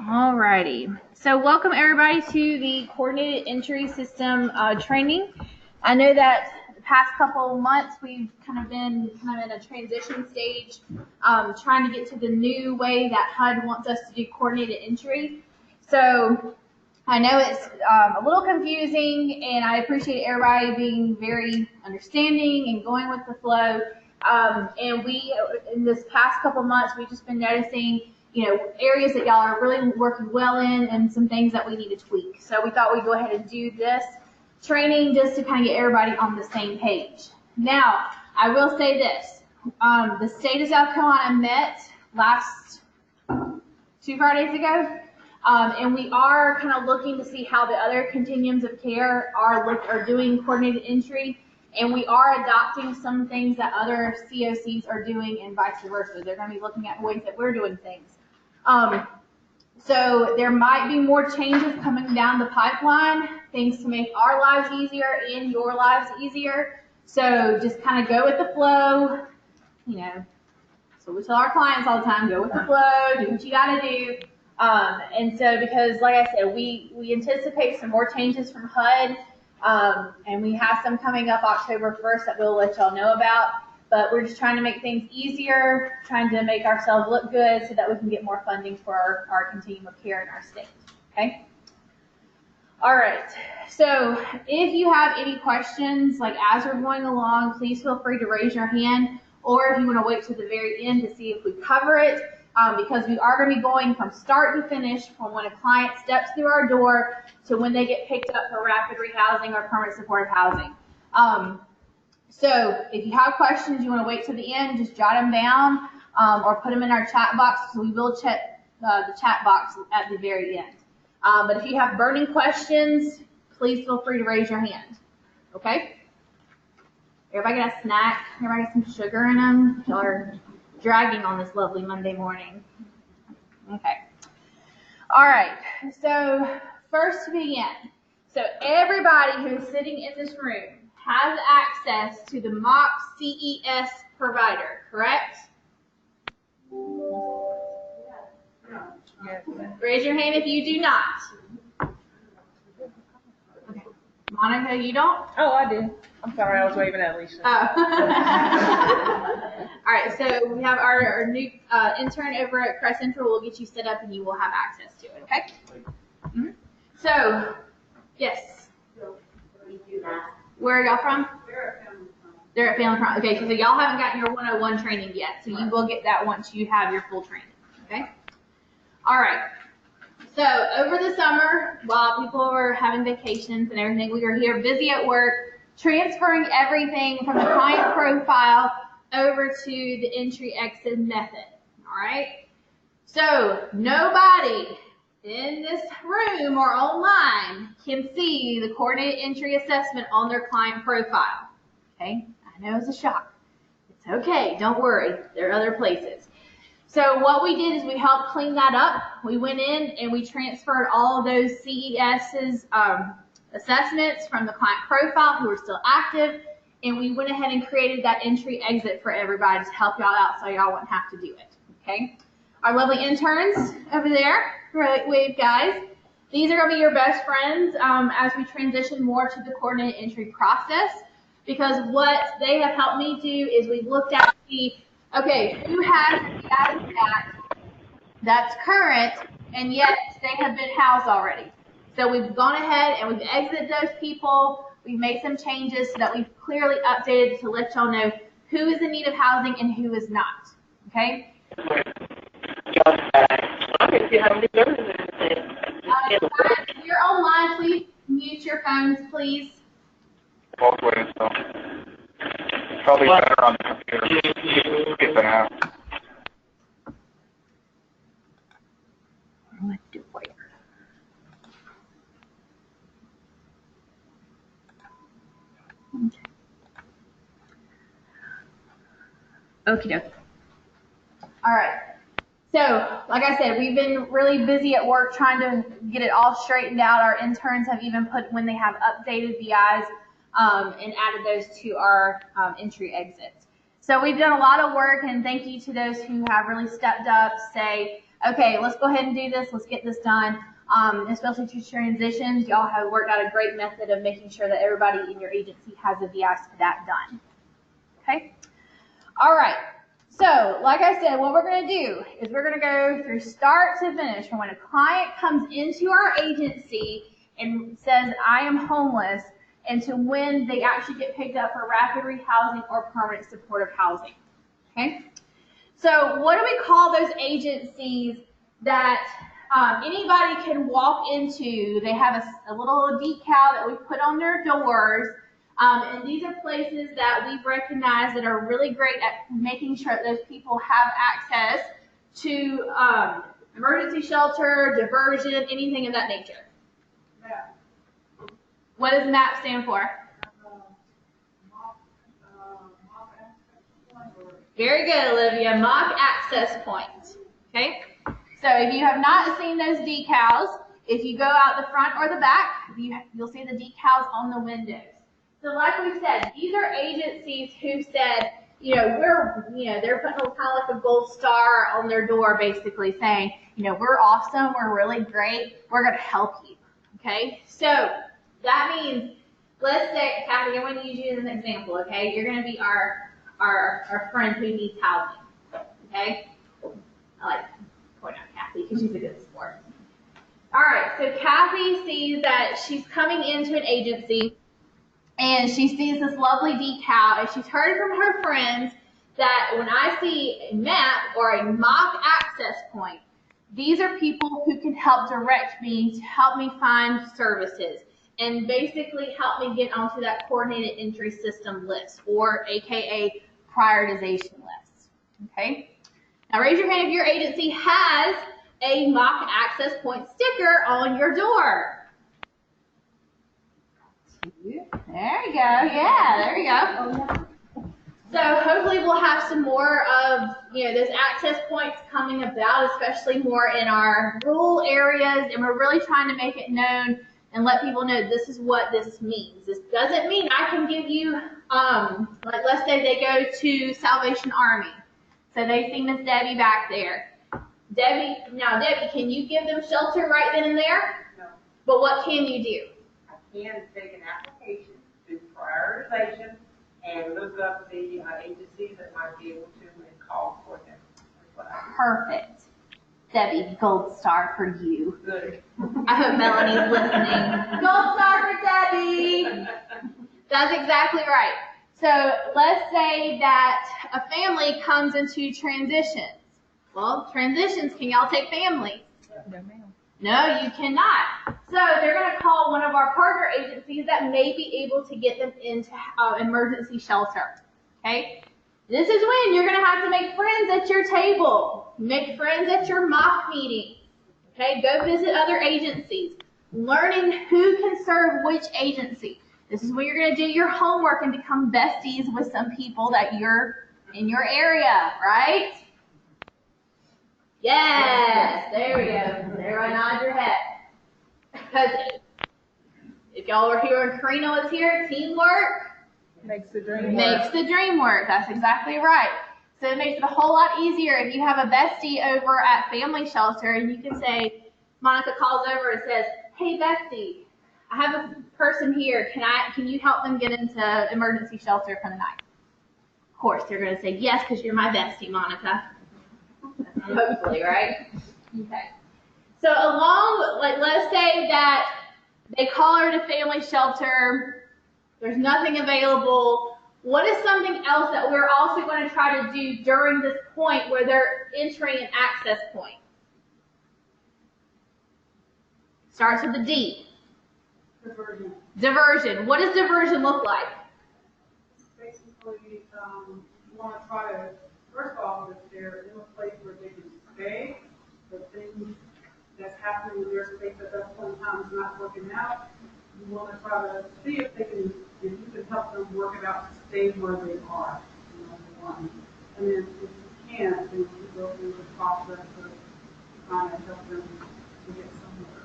Alrighty, so welcome everybody to the coordinated entry system training. I know that the past couple of months we've kind of been in a transition stage, trying to get to the new way that HUD wants us to do coordinated entry. So I know it's a little confusing, and I appreciate everybody being very understanding and going with the flow. And we, in this past couple of months, we've just been noticing areas that y'all are really working well in and some things that we need to tweak. So we thought we'd go ahead and do this training just to kind of get everybody on the same page. Now, I will say this. The state of South Carolina met last 2 Fridays ago, and we are kind of looking to see how the other continuums of care are doing coordinated entry, and we are adopting some things that other COCs are doing and vice versa. They're going to be looking at ways that we're doing things. So there might be more changes coming down the pipeline, things to make our lives easier and your lives easier. So just kind of go with the flow, So we tell our clients all the time, go with the flow, do what you got to do. And so because, like I said, we anticipate some more changes from HUD, and we have some coming up October 1st that we'll let y'all know about. But we're just trying to make things easier, trying to make ourselves look good so that we can get more funding for our continuum of care in our state, okay? All right, so if you have any questions, like as we're going along, please feel free to raise your hand, or if you want to wait to the very end to see if we cover it, because we are going to be going from start to finish from when a client steps through our door to when they get picked up for rapid rehousing or permanent supportive housing. So if you have questions, you want to wait to the end, just jot them down or put them in our chat box, because we will check the chat box at the very end. But if you have burning questions, please feel free to raise your hand, okay? Everybody got a snack? Everybody got some sugar in them? Y'all are dragging on this lovely Monday morning. Okay. All right, so first to begin. So everybody who's sitting in this room has access to the MACH CES provider, correct? Yes. Raise your hand if you do not. Okay. Monica, you don't? Oh, I do. I'm sorry, I was waving at Alicia. Oh. All right, so we have our new intern over at Crest Central. We'll get you set up and you will have access to it, okay? Mm-hmm. So, yes. Where are y'all from? They're at Family Prom. Okay, so y'all haven't gotten your 101 training yet, so you will get that once you have your full training, okay? All right. So over the summer, while people were having vacations and everything, we were here busy at work, transferring everything from the client profile over to the entry-exit method, all right? So nobody in this room or online can see the coordinated entry assessment on their client profile, okay? I know it's a shock. It's okay, don't worry, there are other places. So what we did is we helped clean that up. We went in and we transferred all of those CES's assessments from the client profile who are still active, and we went ahead and created that entry exit for everybody to help y'all out so y'all wouldn't have to do it, okay? Our lovely interns over there, wave guys. These are going to be your best friends as we transition more to the coordinated entry process, because what they have helped me do is we've looked at okay, who has the data that's current and yet they have been housed already. So we've gone ahead and we've exited those people. We've made some changes so that we've clearly updated to let y'all know who is in need of housing and who is not, okay? If you're online, please mute your phones, please. Both ways, so probably better on the computer. Skip it out. What do I? Okay. Okie dokie. All right. So, like I said, we've been really busy at work trying to get it all straightened out. Our interns have even put when they have updated VIs and added those to our entry exits. So we've done a lot of work, and thank you to those who have really stepped up, say, okay, let's go ahead and do this. Let's get this done. Especially to transitions, y'all have worked out a great method of making sure that everybody in your agency has a VIS for that done. Okay? All right. So, like I said, what we're going to do is we're going to go through start to finish from when a client comes into our agency and says, I am homeless, and to when they actually get picked up for rapid rehousing or permanent supportive housing. Okay? So, what do we call those agencies that anybody can walk into? They have a little decal that we put on their doors. And these are places that we've recognized that are really great at making sure that those people have access to emergency shelter, diversion, anything of that nature. MAP. What does MAP stand for? Very good, Olivia. MACH access point. Okay? So if you have not seen those decals, if you go out the front or the back, you'll see the decals on the windows. So like we said, these are agencies who said, they're putting kind of like a gold star on their door, basically saying, we're awesome, we're really great, we're going to help you. Okay? So that means, let's say, Kathy, I'm going to use you as an example, okay? You're going to be our friend who needs housing, okay? I like to point out Kathy because she's a good sport. All right, so Kathy sees that she's coming into an agency, and she sees this lovely decal, and she's heard from her friends that when I see a MAP or a MACH access point, these are people who can help direct me to help me find services and basically help me get onto that coordinated entry system list, or AKA prioritization list. Okay? Now raise your hand if your agency has a MACH access point sticker on your door. There you go. Yeah, there you go. So hopefully we'll have some more of those access points coming about, especially more in our rural areas, and we're really trying to make it known and let people know this is what this means. This doesn't mean I can give you, like let's say they go to Salvation Army. So they see Miss Debbie back there. Debbie, can you give them shelter right then and there? No. But what can you do? I can take an application, do prioritization, and look up the agencies that might be able to and call for them. Perfect. Debbie, gold star for you. Good. I hope Melanie's listening. Gold star for Debbie. That's exactly right. So let's say that a family comes into transitions. Well, transitions, can y'all take families? No, ma'am. No, you cannot. So they're going to call one of our partner agencies that may be able to get them into emergency shelter. Okay? This is when you're going to have to make friends at your table. Make friends at your mock meeting. Okay? Go visit other agencies. Learning who can serve which agency. This is when you're going to do your homework and become besties with some people that you're in your area, right? Yes, there we go. Everybody nod your head. Because if y'all were here and Karina was here, teamwork Makes the dream work. makes the dream work. That's exactly right. So it makes it a whole lot easier if you have a bestie over at family shelter and you can say, Monica calls over and says, hey bestie, I have a person here. Can you help them get into emergency shelter for the night? Of course, they're going to say yes because you're my bestie, Monica. Hopefully, right? Okay. So let's say that they call her to family shelter. There's nothing available. What is something else that we're also going to try to do during this point where they're entering an access point? Starts with a D. Diversion. Diversion. What does diversion look like? Basically, you want to try to, first of all, if they're in a place where they can stay, the things that's happening in their space at that point in time is not working out, you want to try to see if you can help them work it out to stay where they are, number one. And then if you can't, then you go through the process of trying to help them to get somewhere.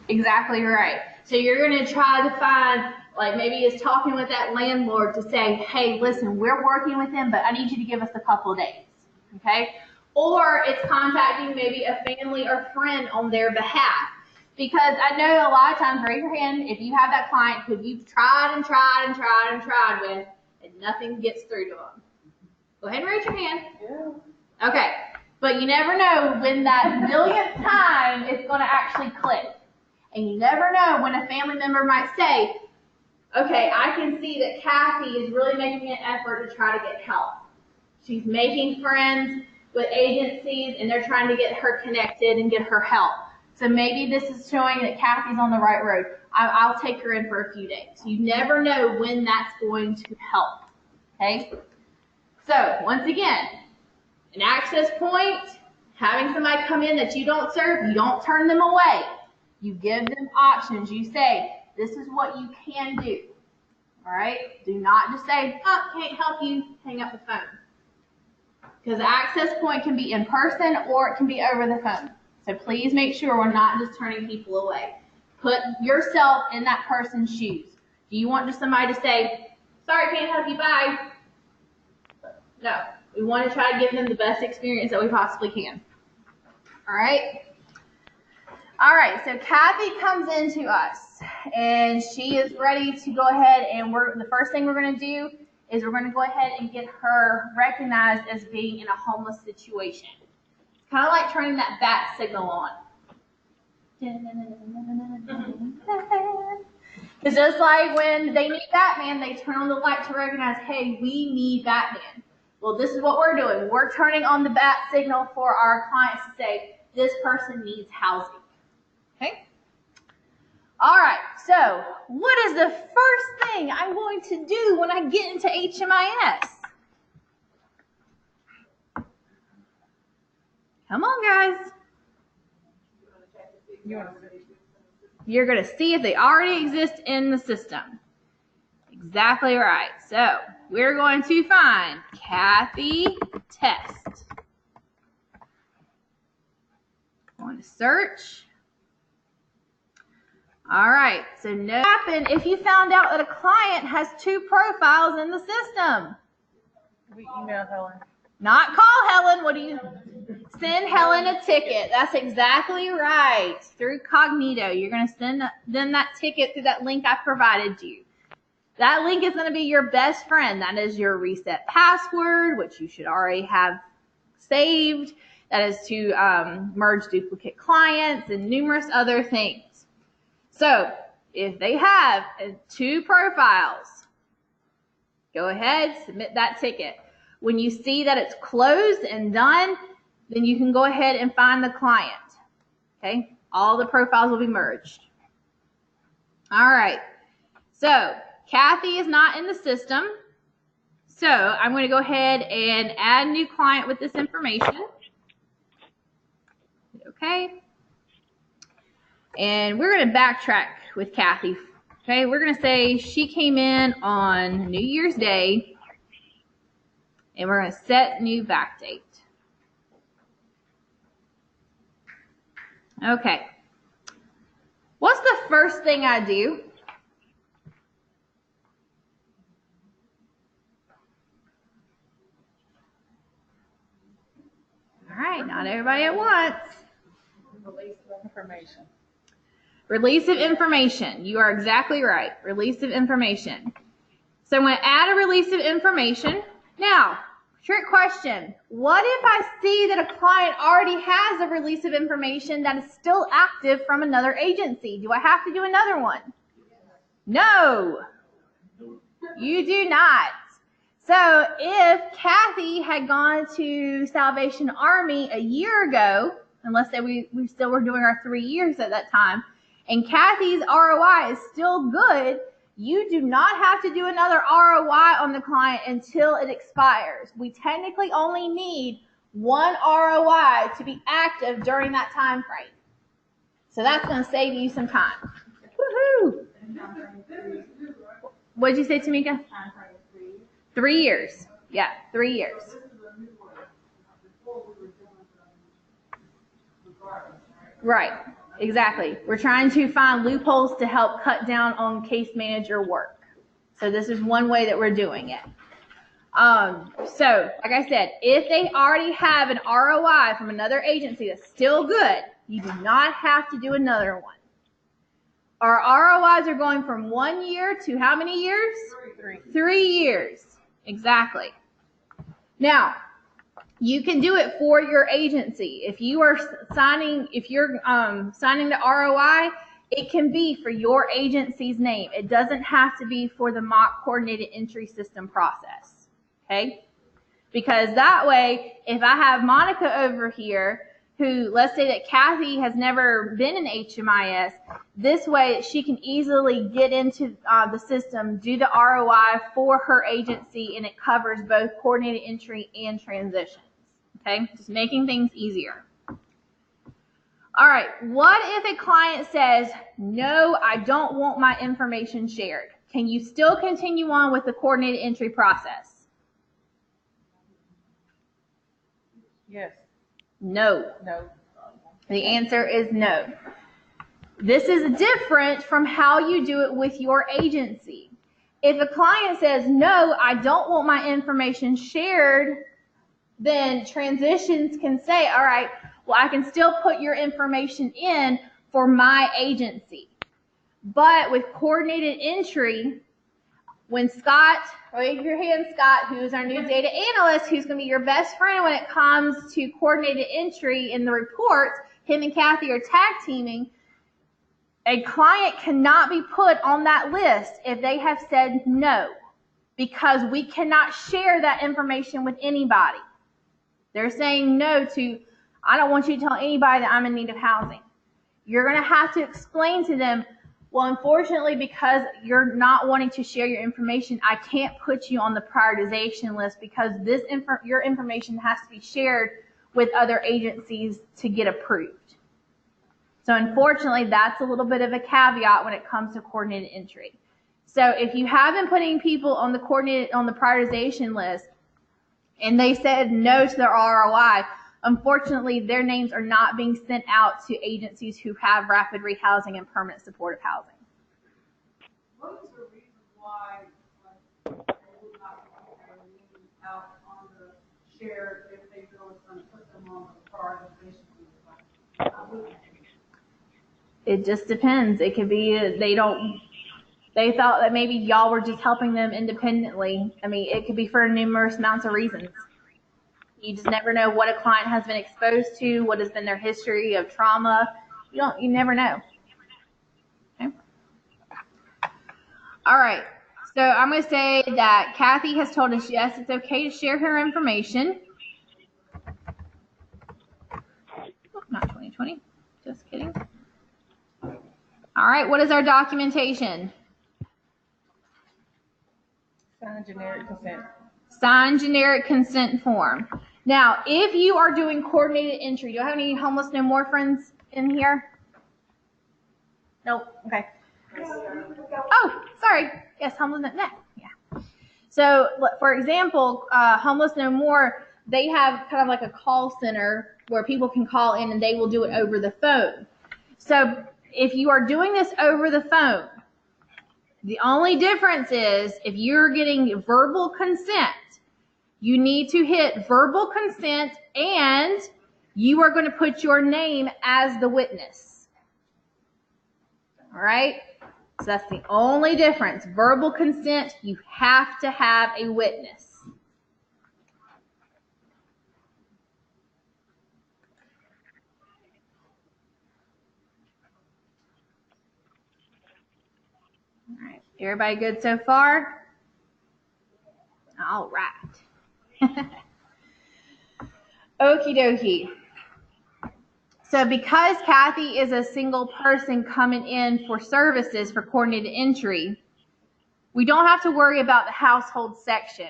Exactly right. So you're going to try to find, like maybe it's talking with that landlord to say, hey, listen, we're working with him, but I need you to give us a couple of days. Okay? or it's contacting maybe a family or friend on their behalf. Because I know a lot of times, raise your hand if you have that client who you've tried and tried and tried and tried with, and nothing gets through to them. Go ahead and raise your hand. Yeah. Okay, but you never know when that millionth time it's going to actually click. And you never know when a family member might say, okay, I can see that Kathy is really making an effort to try to get help. She's making friends with agencies, and they're trying to get her connected and get her help. So maybe this is showing that Kathy's on the right road. I'll take her in for a few days. You never know when that's going to help. Okay? So, once again, an access point, having somebody come in that you don't serve, you don't turn them away. You give them options. You say, this is what you can do. All right? Do not just say, oh, can't help you, hang up the phone. Because the access point can be in person or it can be over the phone. So please make sure we're not just turning people away. Put yourself in that person's shoes. Do you want just somebody to say, sorry, can't help you, bye? No. We want to try to give them the best experience that we possibly can. All right? All right, so Kathy comes into us, and she is ready to go ahead, and the first thing we're going to do is we're going to go ahead and get her recognized as being in a homeless situation. It's kind of like turning that bat signal on. It's just like when they need Batman, they turn on the light to recognize, hey, we need Batman. Well, this is what we're doing. We're turning on the bat signal for our clients to say, this person needs housing. Okay? All right, so what is the first thing I'm going to do when I get into HMIS? Come on, guys. You're going to see if they already exist in the system. Exactly right. So we're going to find Kathy Test. Going to search. All right, so what happened if you found out that a client has 2 profiles in the system? We email Helen. Not call Helen. What do you send Helen a ticket? That's exactly right. Through Cognito, you're going to send them that ticket through that link I provided you. That link is going to be your best friend. That is your reset password, which you should already have saved. That is to merge duplicate clients and numerous other things. So if they have 2 profiles, go ahead, submit that ticket. When you see that it's closed and done, then you can go ahead and find the client. Okay? All the profiles will be merged. All right. So Kathy is not in the system. So I'm going to go ahead and add a new client with this information. Okay. And we're going to backtrack with Kathy. Okay, we're going to say she came in on New Year's Day, and we're going to set new back date. Okay. What's the first thing I do? All right, not everybody at once. Release of information. Release of information. You are exactly right. Release of information. So I'm going to add a release of information. Now, trick question. What if I see that a client already has a release of information that is still active from another agency? Do I have to do another one? No, you do not. So if Kathy had gone to Salvation Army a year ago, unless we still were doing our 3 years at that time, and Kathy's ROI is still good, you do not have to do another ROI on the client until it expires. We technically only need 1 ROI to be active during that time frame. So that's going to save you some time. Woohoo! What did you say, Tamika? 3 years. Yeah, 3 years. Right. Exactly. We're trying to find loopholes to help cut down on case manager work. So this is one way that we're doing it. So, like I said, if they already have an ROI from another agency that's still good, you do not have to do another one. Our ROIs are going from 1 year to how many years? 3 years. Exactly. Now, you can do it for your agency. If you are signing, signing the ROI, it can be for your agency's name. It doesn't have to be for the MACH coordinated entry system process. Okay? Because that way, if I have Monica over here, who, let's say that Kathy has never been in HMIS, this way she can easily get into the system, do the ROI for her agency, and it covers both coordinated entry and transitions. Okay, just making things easier. All right, what if a client says, no, I don't want my information shared? Can you still continue on with the coordinated entry process? Yes. No. No. The answer is no. This is different from how you do it with your agency. If a client says, no, I don't want my information shared, then transitions can say, all right, well, I can still put your information in for my agency. But with coordinated entry, when Scott, raise your hand, Scott, who is our new data analyst, who's going to be your best friend when it comes to coordinated entry in the reports, him and Kathy are tag teaming. A client cannot be put on that list if they have said no, because we cannot share that information with anybody. They're saying no to, I don't want you to tell anybody that I'm in need of housing. You're going to have to explain to them, well, unfortunately, because you're not wanting to share your information, I can't put you on the prioritization list because your information has to be shared with other agencies to get approved. So unfortunately, that's a little bit of a caveat when it comes to coordinated entry. So if you have been putting people on the prioritization list and they said no to their ROI, unfortunately, their names are not being sent out to agencies who have rapid rehousing and permanent supportive housing. What is the reason why they would not put their name out on the share if they know it's going to put them on the prioritization list? It just depends. It could be they thought that maybe y'all were just helping them independently. I mean, it could be for numerous amounts of reasons. You just never know what a client has been exposed to, what has been their history of trauma. You never know. Okay. All right. So I'm going to say that Kathy has told us, yes, it's okay to share her information. Oh, not 2020. Just kidding. All right. What is our documentation? Sign generic consent. Sign generic consent form. Now, if you are doing coordinated entry, do you have any Homeless No More friends in here? Nope. Okay. Oh, sorry. Yes, Homeless No. Yeah. So, for example, Homeless No More, they have kind of like a call center where people can call in and they will do it over the phone. So, if you are doing this over the phone, the only difference is if you're getting verbal consent, you need to hit verbal consent and you are going to put your name as the witness. All right? So that's the only difference. Verbal consent, you have to have a witness. All right. Everybody good so far? All right. Okie dokie. So because Kathy is a single person coming in for services for coordinated entry, we don't have to worry about the household section.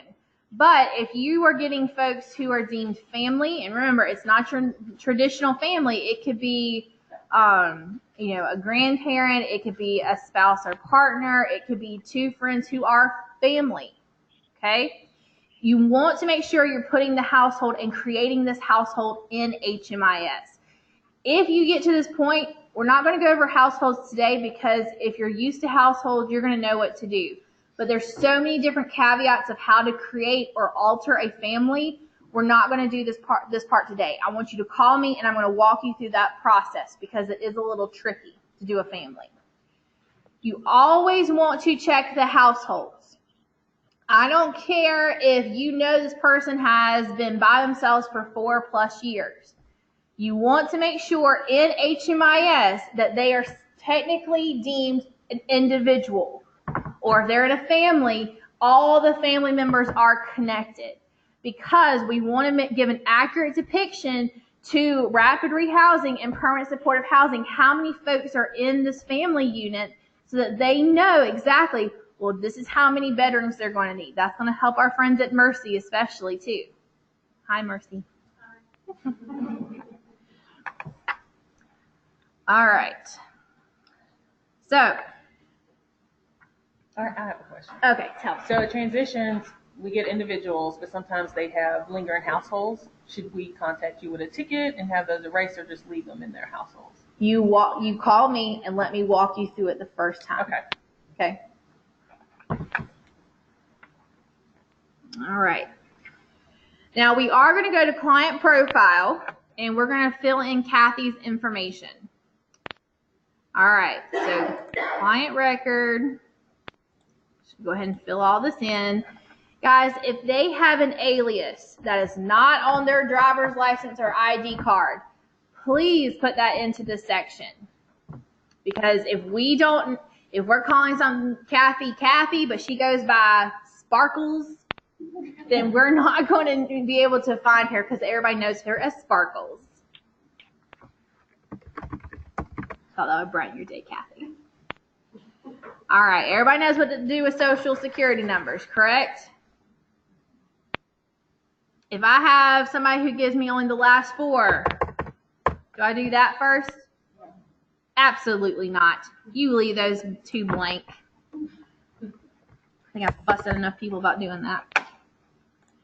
But if you are getting folks who are deemed family, and remember, it's not your traditional family, it could be a grandparent, it could be a spouse or partner, it could be two friends who are family, okay? You want to make sure you're putting the household and creating this household in HMIS. If you get to this point, we're not going to go over households today because if you're used to households, you're going to know what to do. but there's so many different caveats of how to create or alter a family. We're not going to do this part today. I want you to call me and I'm going to walk you through that process because it is a little tricky to do a family. You always want to check the households. I don't care if you know this person has been by themselves for 4+ years. You want to make sure in HMIS that they are technically deemed an individual. Or if they're in a family, all the family members are connected. Because we want to give an accurate depiction to rapid rehousing and permanent supportive housing, how many folks are in this family unit so that they know exactly, well, this is how many bedrooms they're going to need. That's going to help our friends at Mercy especially too. Hi, Mercy. Hi. All right. So. I have a question. Okay, tell me. So transitions, we get individuals, but sometimes they have lingering households. Should we contact you with a ticket and have those erased, or just leave them in their households? You call me and let me walk you through it the first time. Okay. All right. Now we are going to go to client profile and we're going to fill in Kathy's information. All right. So client record. Go ahead and fill all this in. Guys, if they have an alias that is not on their driver's license or ID card, please put that into this section. Because if we're calling something Kathy, but she goes by Sparkles, then we're not going to be able to find her because everybody knows her as Sparkles. Thought that would brighten your day, Kathy. All right, everybody knows what to do with social security numbers, correct? If I have somebody who gives me only the last 4, do I do that first? Absolutely not. You leave those 2 blank. I think I've fussed at enough people about doing that.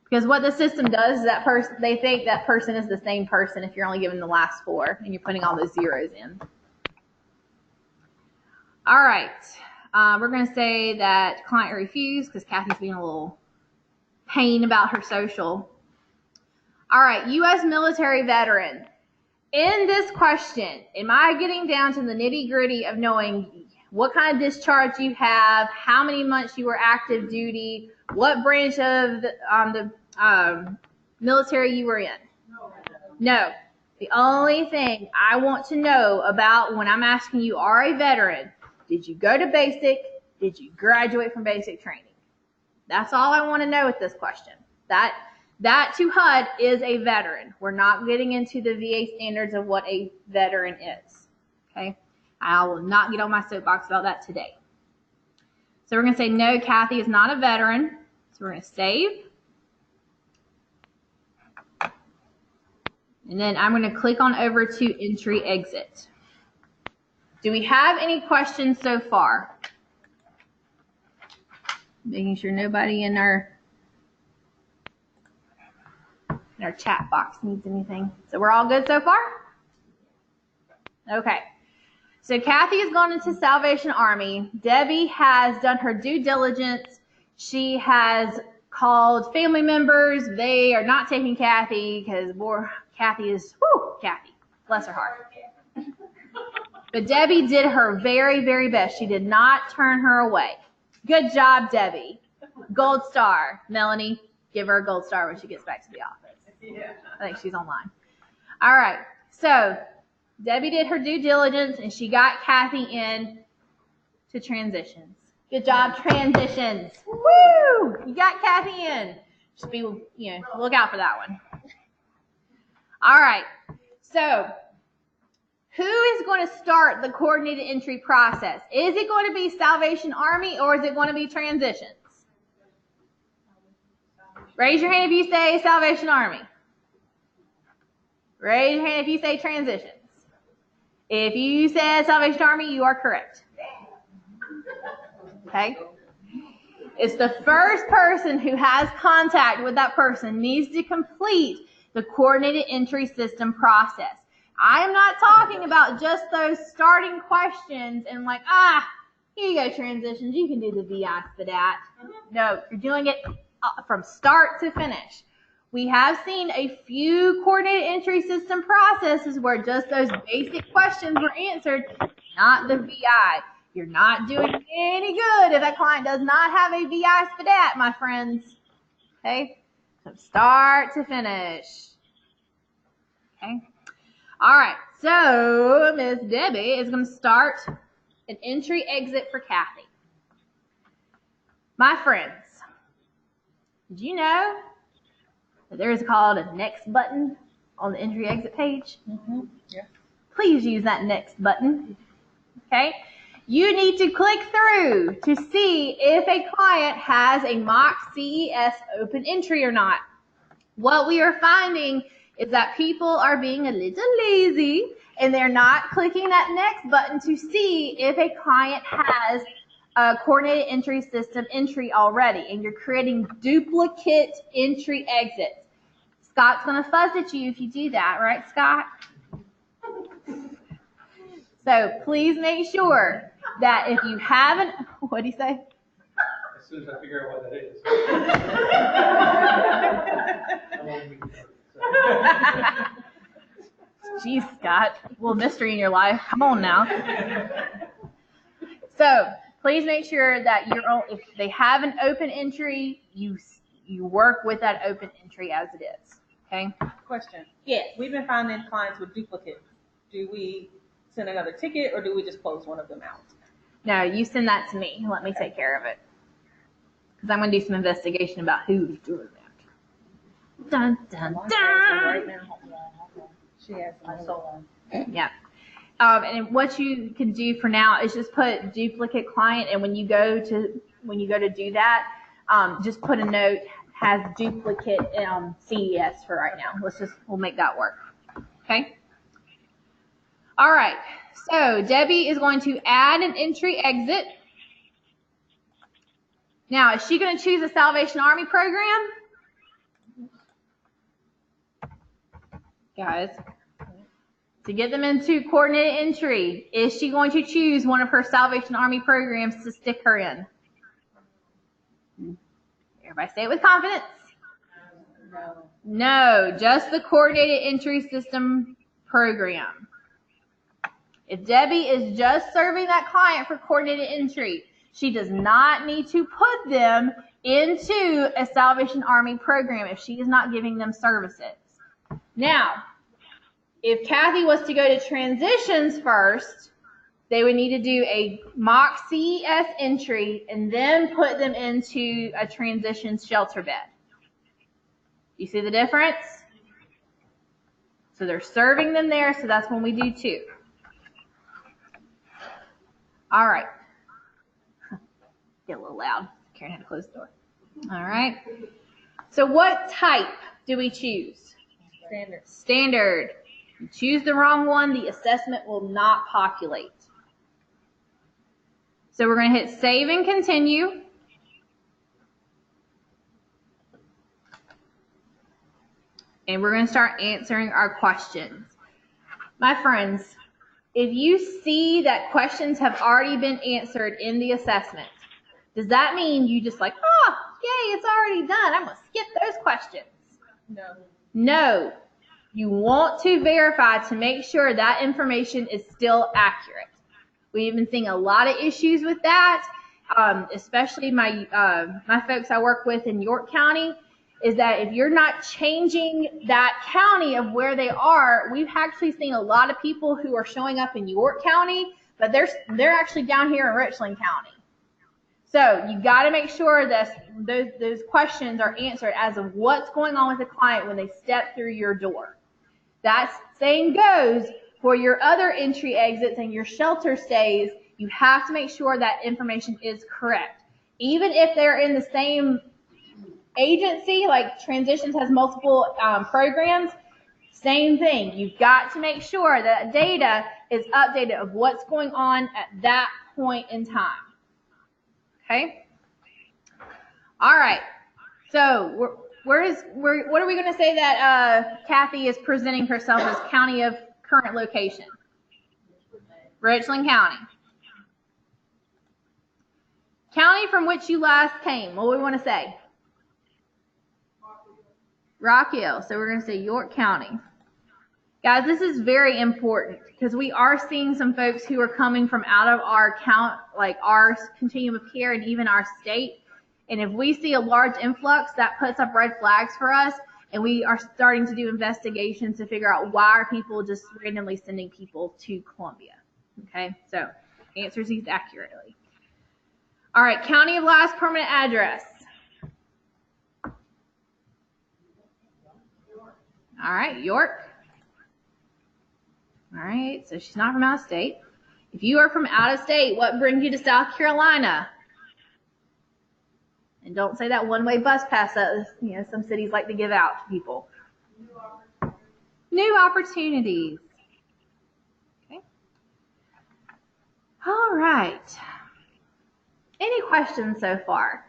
Because what the system does is they think that person is the same person if you're only given the last 4 and you're putting all those zeros in. All right. We're going to say that client refused because Kathy's being a little pain about her social. All right, U.S. military veteran. In this question, am I getting down to the nitty-gritty of knowing what kind of discharge you have, how many months you were active duty, what branch of the military you were in? No. The only thing I want to know about when I'm asking you are a veteran, did you go to basic? Did you graduate from basic training? That's all I want to know with this question. That to HUD is a veteran. We're not getting into the VA standards of what a veteran is. Okay? I will not get on my soapbox about that today. So we're going to say no, Kathy is not a veteran. So we're going to save. And then I'm going to click on over to entry exit. Do we have any questions so far? Making sure nobody in our chat box needs anything. So we're all good so far? Okay. So Kathy has gone into Salvation Army. Debbie has done her due diligence. She has called family members. They are not taking Kathy because Kathy is, Kathy, bless her heart. But Debbie did her very, very best. She did not turn her away. Good job, Debbie. Gold star. Melanie, give her a gold star when she gets back to the office. Yeah. I think she's online. All right. So Debbie did her due diligence, and she got Kathy in to transitions. Good job, transitions. Woo! You got Kathy in. Just be, look out for that one. All right. So who is going to start the coordinated entry process? Is it going to be Salvation Army or is it going to be transitions? Raise your hand if you say Salvation Army. Raise your hand if you say transitions. If you said Salvation Army, you are correct. Okay? It's the first person who has contact with that person needs to complete the coordinated entry system process. I am not talking about just those starting questions and Here you go, transitions. You can do the VI for that. No, you're doing it from start to finish. We have seen a few coordinated entry system processes where just those basic questions were answered, not the VI. You're not doing any good if that client does not have a VI for that, my friends. Okay, from start to finish. Okay. All right, so Miss Debbie is going to start an entry exit for Kathy. My friends, did you know that there is called a next button on the entry exit page? Yeah. Please use that next button. Okay. You need to click through to see if a client has a MACH CES open entry or not. What we are finding is that people are being a little lazy and they're not clicking that next button to see if a client has a coordinated entry system entry already, and you're creating duplicate entry exits. Scott's going to fuzz at you if you do that, right, Scott? So please make sure that if you haven't, what do you say? As soon as I figure out what that is. Jeez, Scott, a little mystery in your life. Come on now. So please make sure that if they have an open entry, you work with that open entry as it is. Okay. Question. Yes. We've been finding clients with duplicates. Do we send another ticket or do we just close one of them out? No, you send that to me. Let me take care of it. Because I'm going to do some investigation about who's doing that. Dun, dun, dun. Right now. She has my solo. Yeah. And what you can do for now is just put duplicate client, and when you go to do that, just put a note has duplicate CES for right now. We'll make that work. Okay. All right. So Debbie is going to add an entry exit. Now, is she going to choose a Salvation Army program? Guys, to get them into coordinated entry, is she going to choose one of her Salvation Army programs to stick her in? Everybody say it with confidence. No, just the coordinated entry system program. If Debbie is just serving that client for coordinated entry, she does not need to put them into a Salvation Army program if she is not giving them services. Now, if Kathy was to go to transitions first, they would need to do a mock CES entry and then put them into a transitions shelter bed. You see the difference? So they're serving them there, so that's when we do two. All right. Get a little loud. Karen had to close the door. All right. So what type do we choose? Standard. Standard. You choose the wrong one, the assessment will not populate. So we're going to hit save and continue. And we're going to start answering our questions. My friends, if you see that questions have already been answered in the assessment, does that mean you just like, oh, yay, it's already done, I'm going to skip those questions? No. No. You want to verify to make sure that information is still accurate. We've been seeing a lot of issues with that, especially my folks I work with in York County, is that if you're not changing that county of where they are, we've actually seen a lot of people who are showing up in York County, but they're actually down here in Richland County. So you got to make sure that those questions are answered as of what's going on with the client when they step through your door. That same goes for your other entry exits and your shelter stays. You have to make sure that information is correct. Even if they're in the same agency, like Transitions has multiple programs, same thing. You've got to make sure that data is updated of what's going on at that point in time. Okay? All right. So what are we going to say that Kathy is presenting herself as county of current location? Richland County. County from which you last came. What do we want to say? Rock Hill. So we're going to say York County. Guys, this is very important because we are seeing some folks who are coming from out of our count, like our continuum of care and even our state. And if we see a large influx, that puts up red flags for us. And we are starting to do investigations to figure out why are people just randomly sending people to Columbia. Okay, so answers these accurately. All right, county of last permanent address. All right, York. All right, so she's not from out of state. If you are from out of state, what brings you to South Carolina? And don't say that one-way bus pass that some cities like to give out to people. New opportunities. Okay. All right. Any questions so far?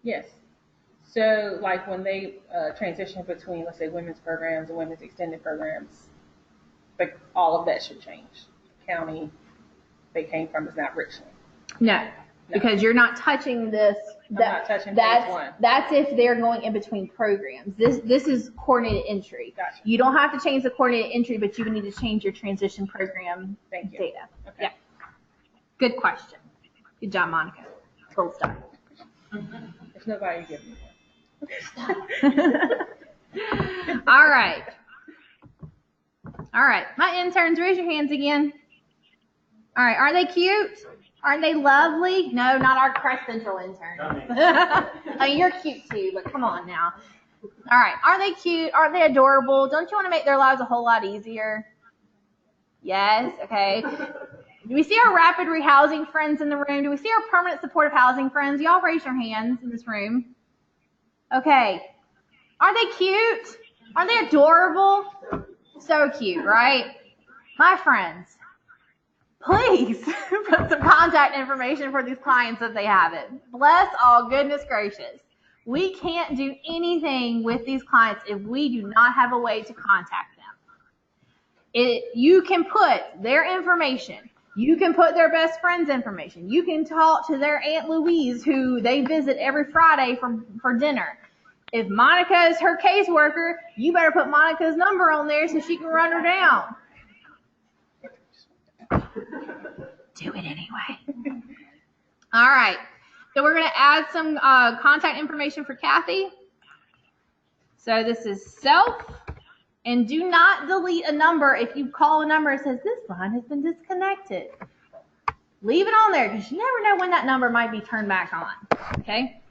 Yes. So, like when they transition between, let's say, women's programs and women's extended programs, like all of that should change. County they came from is not Richland. No, because you're not touching this. I'm not touching phase one. That's if they're going in between programs. This is coordinated entry. Gotcha. You don't have to change the coordinated entry, but you need to change your transition program Thank you. data. Okay. Yeah. Good question. Good job, Monica. Gold star. There's nobody giving me All right. All right. My interns, raise your hands again. All right. Are they cute? Aren't they lovely? No, not our Crest Central interns. I mean, you're cute too, but come on now. All right. Are they cute? Aren't they adorable? Don't you want to make their lives a whole lot easier? Yes. Okay. Do we see our rapid rehousing friends in the room? Do we see our permanent supportive housing friends? Y'all raise your hands in this room. Okay. Are they cute? Are they adorable? So cute, right? My friends, please put some contact information for these clients if they have it. Bless all goodness gracious. We can't do anything with these clients if we do not have a way to contact them. You can put their information. You can put their best friend's information. You can talk to their Aunt Louise, who they visit every Friday for dinner. If Monica is her caseworker, you better put Monica's number on there so she can run her down. Do it anyway. All right. So we're going to add some contact information for Kathy. So this is self. And do not delete a number if you call a number and says, this line has been disconnected. Leave it on there because you never know when that number might be turned back on. Okay?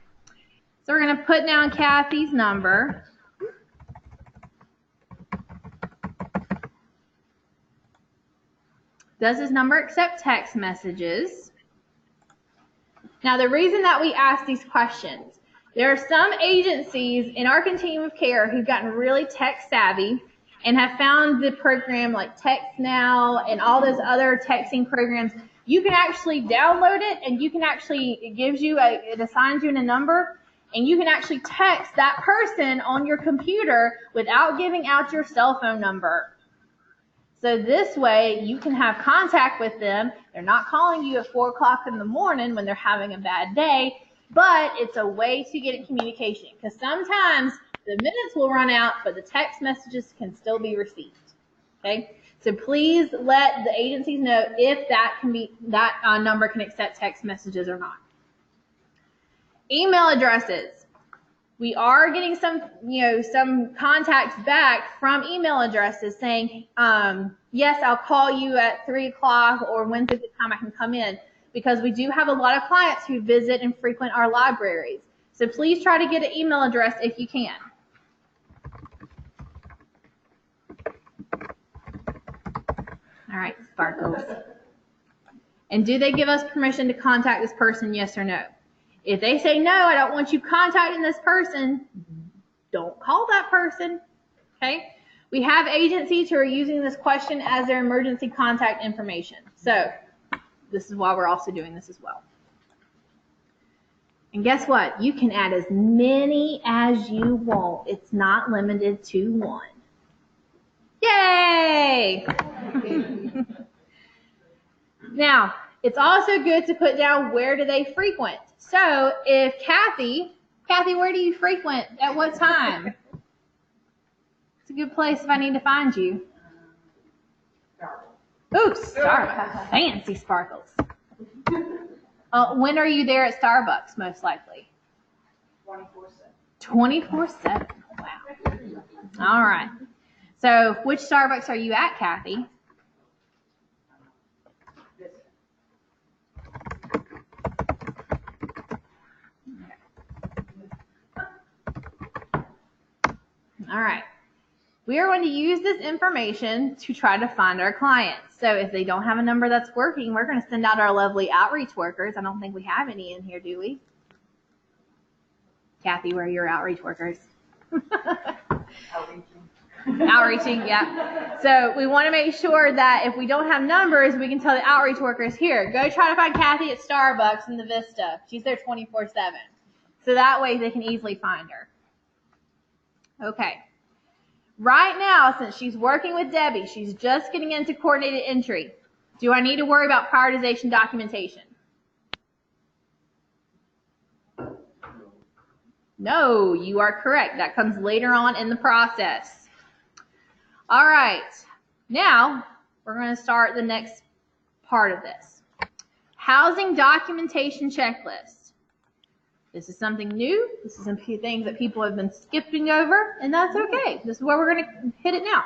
So we're going to put down Kathy's number. Does this number accept text messages? Now, the reason that we ask these questions, there are some agencies in our continuum of care who've gotten really tech savvy and have found the program like Text Now and all those other texting programs. You can actually download it and you can actually, it assigns you a number and you can actually text that person on your computer without giving out your cell phone number. So this way you can have contact with them. They're not calling you at 4 o'clock in the morning when they're having a bad day. But it's a way to get in communication because sometimes the minutes will run out, but the text messages can still be received. Okay, so please let the agencies know if that number can accept text messages or not. Email addresses. We are getting some contacts back from email addresses saying, yes, I'll call you at 3 o'clock or when's a good time I can come in. Because we do have a lot of clients who visit and frequent our libraries. So please try to get an email address if you can. All right, sparkles. And do they give us permission to contact this person, yes or no? If they say, no, I don't want you contacting this person, don't call that person, okay? We have agencies who are using this question as their emergency contact information. So this is why we're also doing this as well. And guess what? You can add as many as you want. It's not limited to one. Yay! Now, it's also good to put down where do they frequent. So if Kathy, where do you frequent at what time? It's a good place if I need to find you. Ooh, Starbucks. Fancy sparkles. When are you there at Starbucks, most likely? 24/7. 24/7. Wow. All right. So which Starbucks are you at, Kathy? All right. We are going to use this information to try to find our clients. So if they don't have a number that's working, we're going to send out our lovely outreach workers. I don't think we have any in here, do we? Kathy, where are your outreach workers? Outreaching, yeah. So we want to make sure that if we don't have numbers, we can tell the outreach workers, here, go try to find Kathy at Starbucks in the Vista. She's there 24/7. So that way they can easily find her. Okay. Right now, since she's working with Debbie, she's just getting into coordinated entry. Do I need to worry about prioritization documentation? No, you are correct. That comes later on in the process. All right. Now, we're going to start the next part of this. Housing documentation checklist. This is something new. This is some few things that people have been skipping over, and that's okay. This is where we're going to hit it now.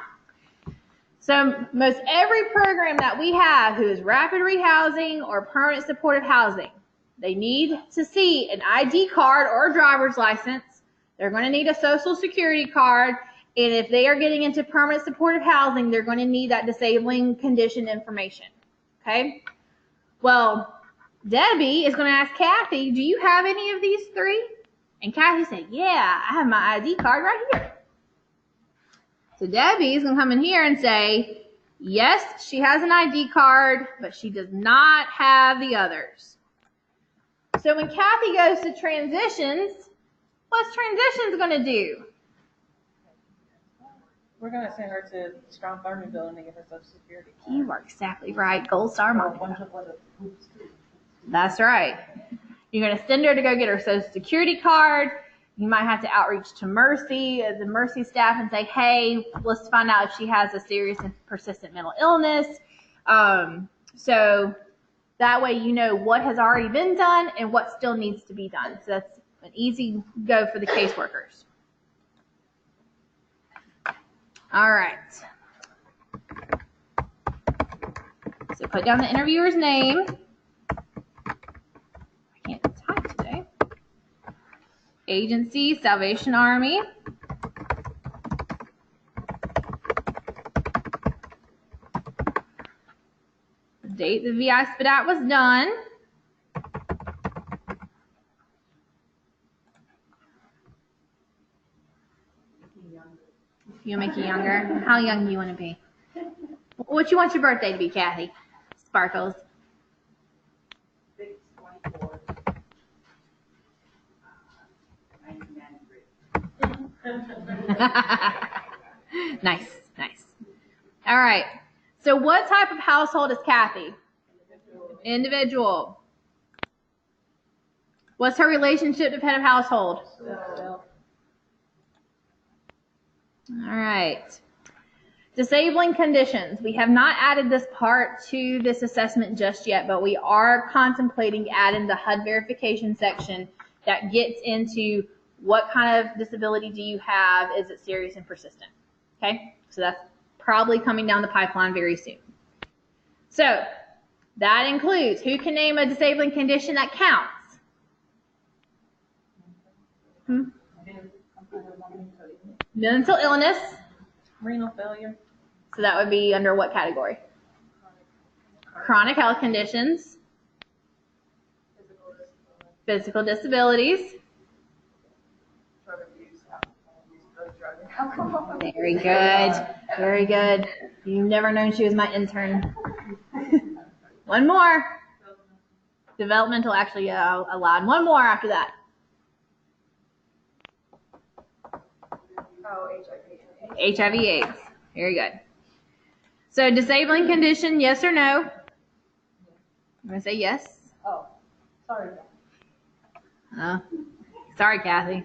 So most every program that we have who is rapid rehousing or permanent supportive housing, they need to see an ID card or a driver's license. They're going to need a social security card. And if they are getting into permanent supportive housing, they're going to need that disabling condition information. Okay? Well, Debbie is going to ask Kathy, do you have any of these three? And Kathy said, yeah, I have my ID card right here. So Debbie is going to come in here and say, yes, she has an ID card, but she does not have the others. So when Kathy goes to transitions, what's transitions going to do? We're going to send her to Strong Farming Building to get her Social Security card. You are exactly right. Gold star mom. That's right. You're going to send her to go get her Social Security card. You might have to outreach to Mercy, the Mercy staff, and say, hey, let's find out if she has a serious and persistent mental illness. So that way you know what has already been done and what still needs to be done. So that's an easy go for the caseworkers. All right. So put down the interviewer's name. I can't type today. Agency, Salvation Army. The date the VI spit out was done. You make you younger? How young do you want to be? What you want your birthday to be, Kathy? Sparkles. 6/24. 1993. Nice, nice. All right. So what type of household is Kathy? Individual. What's her relationship to head of household? All right. Disabling conditions. We have not added this part to this assessment just yet, but we are contemplating adding the HUD verification section that gets into what kind of disability do you have? Is it serious and persistent? Okay, so that's probably coming down the pipeline very soon. So that includes, who can name a disabling condition that counts? Mental illness. Renal failure. So that would be under what category? Chronic health conditions. Physical disabilities. Very good. Very good. You've never known she was my intern. One more. Developmental, actually allowed. One more after that. HIV/AIDS. Very good. So disabling condition, yes or no? I'm going to say yes. Oh, sorry. Sorry, Kathy.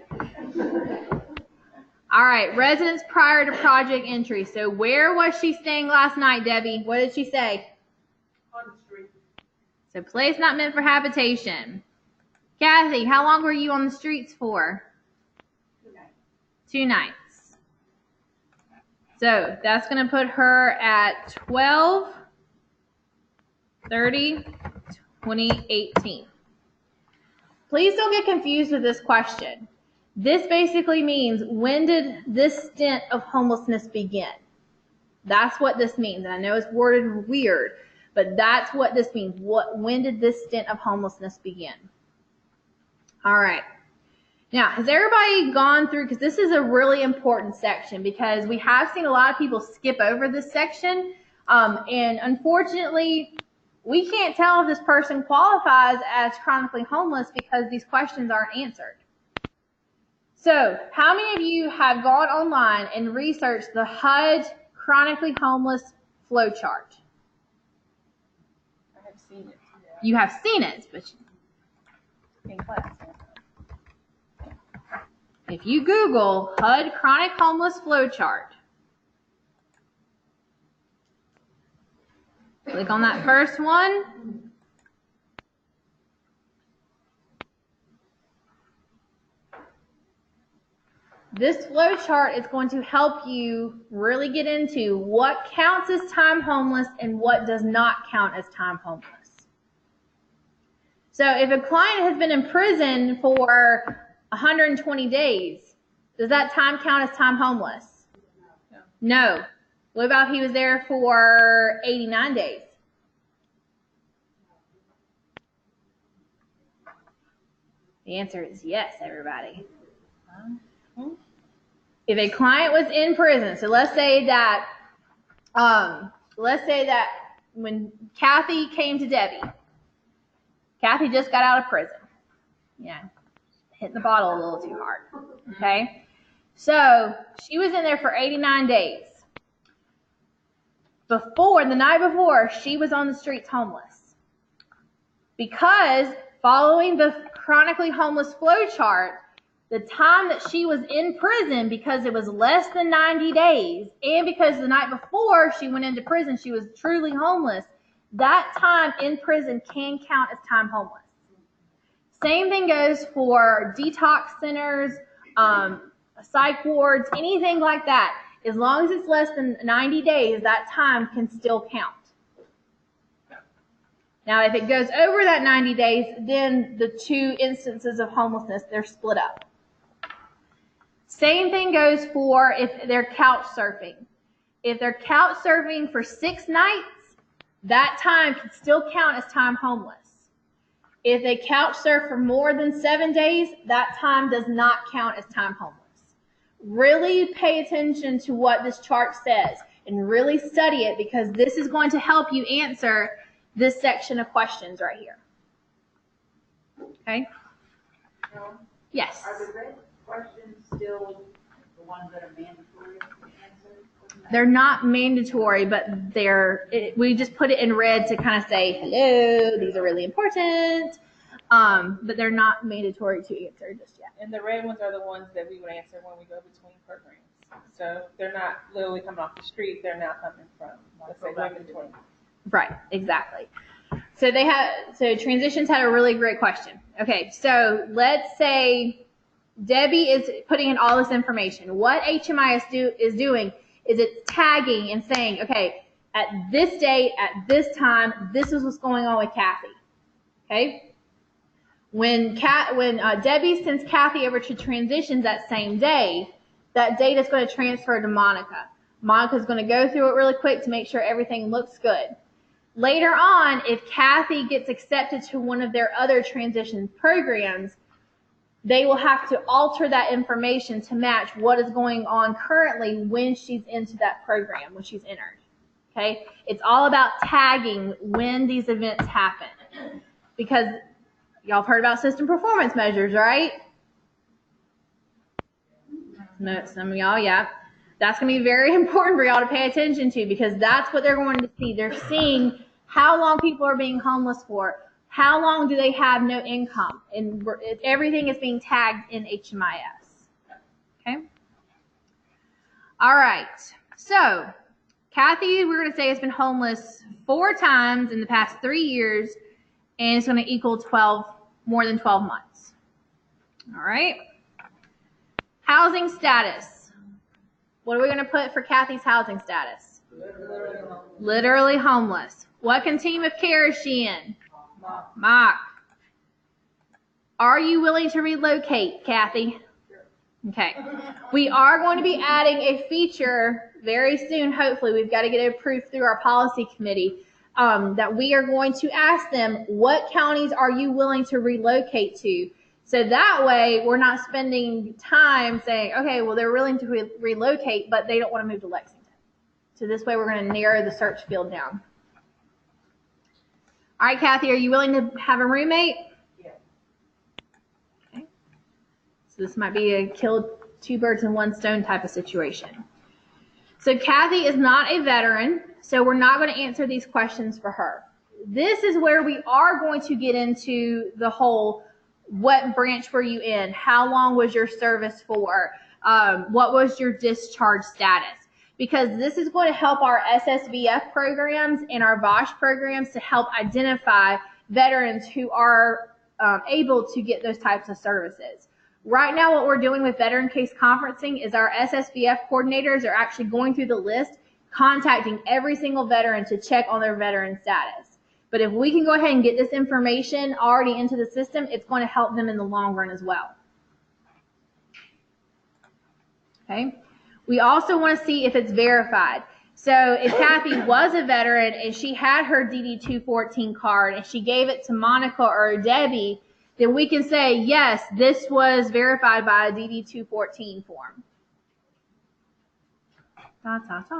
All right, residence prior to project entry. So where was she staying last night, Debbie? What did she say? On the street. So place not meant for habitation. Kathy, how long were you on the streets for? 2 nights. 2 nights. So that's going to put her at 12/30/2018. Please don't get confused with this question. This basically means, when did this stint of homelessness begin? That's what this means. And I know it's worded weird, but that's what this means. When did this stint of homelessness begin? All right. Now, has everybody gone through, because this is a really important section, because we have seen a lot of people skip over this section. And unfortunately, we can't tell if this person qualifies as chronically homeless because these questions aren't answered. So, how many of you have gone online and researched the HUD chronically homeless flow chart? I have seen it. Yeah. You have seen it, but In class. if you Google HUD chronic homeless flow chart, click on that first one. This flow chart is going to help you really get into what counts as time homeless and what does not count as time homeless. So if a client has been in prison for 120 days, does that time count as time homeless? No. What about if he was there for 89 days? The answer is yes, everybody. If a client was in prison, so let's say that when Kathy came to Debbie, Kathy just got out of prison. Yeah, hitting the bottle a little too hard. Okay, so she was in there for 89 days. The night before, she was on the streets homeless. Because following the chronically homeless flow chart, the time that she was in prison, because it was less than 90 days, and because the night before she went into prison, she was truly homeless, that time in prison can count as time homeless. Same thing goes for detox centers, psych wards, anything like that. As long as it's less than 90 days, that time can still count. Now, if it goes over that 90 days, then the two instances of homelessness, they're split up. Same thing goes for if they're couch surfing. If they're couch surfing for 6 nights, that time can still count as time homeless. If they couch surf for more than 7 days, that time does not count as time homeless. Really pay attention to what this chart says and really study it, because this is going to help you answer this section of questions right here. Okay? Yes? Are the red questions still the ones that are mandatory to answer? They're not mandatory, but we just put it in red to kind of say, hello, these are really important. But they're not mandatory to answer just yet. And the red ones are the ones that we would answer when we go between programs. So they're not literally coming off the street. They're now coming from, let's say, women 20. Right, exactly. So Transitions had a really great question. Okay, so let's say Debbie is putting in all this information. What HMIS is doing is it's tagging and saying, okay, at this date, at this time, this is what's going on with Kathy. Okay? When Debbie sends Kathy over to Transitions that same day, that data is going to transfer to Monica. Monica's going to go through it really quick to make sure everything looks good. Later on, if Kathy gets accepted to one of their other transition programs, they will have to alter that information to match what is going on currently when she's into that program, when she's entered. Okay? It's all about tagging when these events happen. Because y'all have heard about system performance measures, right? No, some of y'all, yeah. That's going to be very important for y'all to pay attention to, because that's what they're going to see. They're seeing how long people are being homeless for, how long do they have no income, and everything is being tagged in HMIS. Okay. All right. So Kathy, we're going to say, has been homeless 4 times in the past 3 years, and it's going to equal more than 12 months. All right. Housing status. What are we going to put for Kathy's housing status? Literally homeless. What continuum of care is she in? MACH. Are you willing to relocate, Kathy? Okay. We are going to be adding a feature very soon, hopefully. We've got to get it approved through our policy committee, that we are going to ask them, what counties are you willing to relocate to? So that way, we're not spending time saying, okay, well, they're willing to relocate, but they don't want to move to Lexington. So this way, we're going to narrow the search field down. All right, Kathy, are you willing to have a roommate? Yeah. Okay. So this might be a kill 2 birds in 1 stone type of situation. So Kathy is not a veteran, so we're not going to answer these questions for her. This is where we are going to get into the whole, what branch were you in? How long was your service for? What was your discharge status? Because this is going to help our SSVF programs and our VOSH programs to help identify veterans who are able to get those types of services. Right now, what we're doing with veteran case conferencing is our SSVF coordinators are actually going through the list, contacting every single veteran to check on their veteran status. But if we can go ahead and get this information already into the system, it's going to help them in the long run as well. Okay. We also want to see if it's verified. So if Kathy was a veteran and she had her DD-214 card and she gave it to Monica or Debbie, then we can say, yes, this was verified by a DD-214 form. Da, da, da.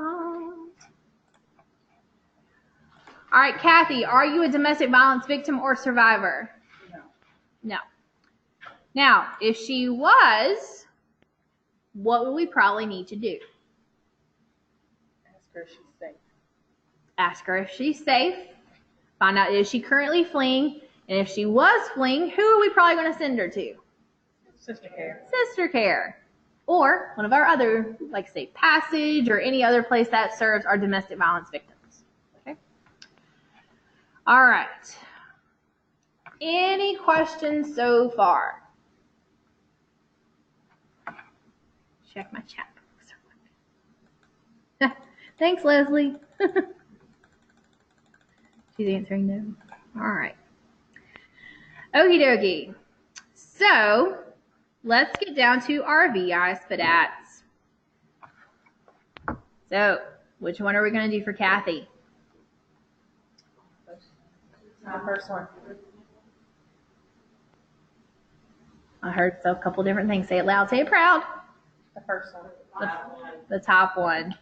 All right, Kathy, are you a domestic violence victim or survivor? No. No. Now, if she was, what would we probably need to do? Ask her if she's safe. Ask her if she's safe. Find out, is she currently fleeing? And if she was fleeing, who are we probably going to send her to? Sister care. Sister care. Or one of our other, like say Passage or any other place that serves our domestic violence victims. Okay. All right. Any questions so far? Check my chat box. Thanks, Leslie. She's answering no. All right. Okie dokie. So let's get down to our VI SPDATs. So which one are we going to do for Kathy? The first one. I heard a couple different things. Say it loud, say it proud. The first one. The top one.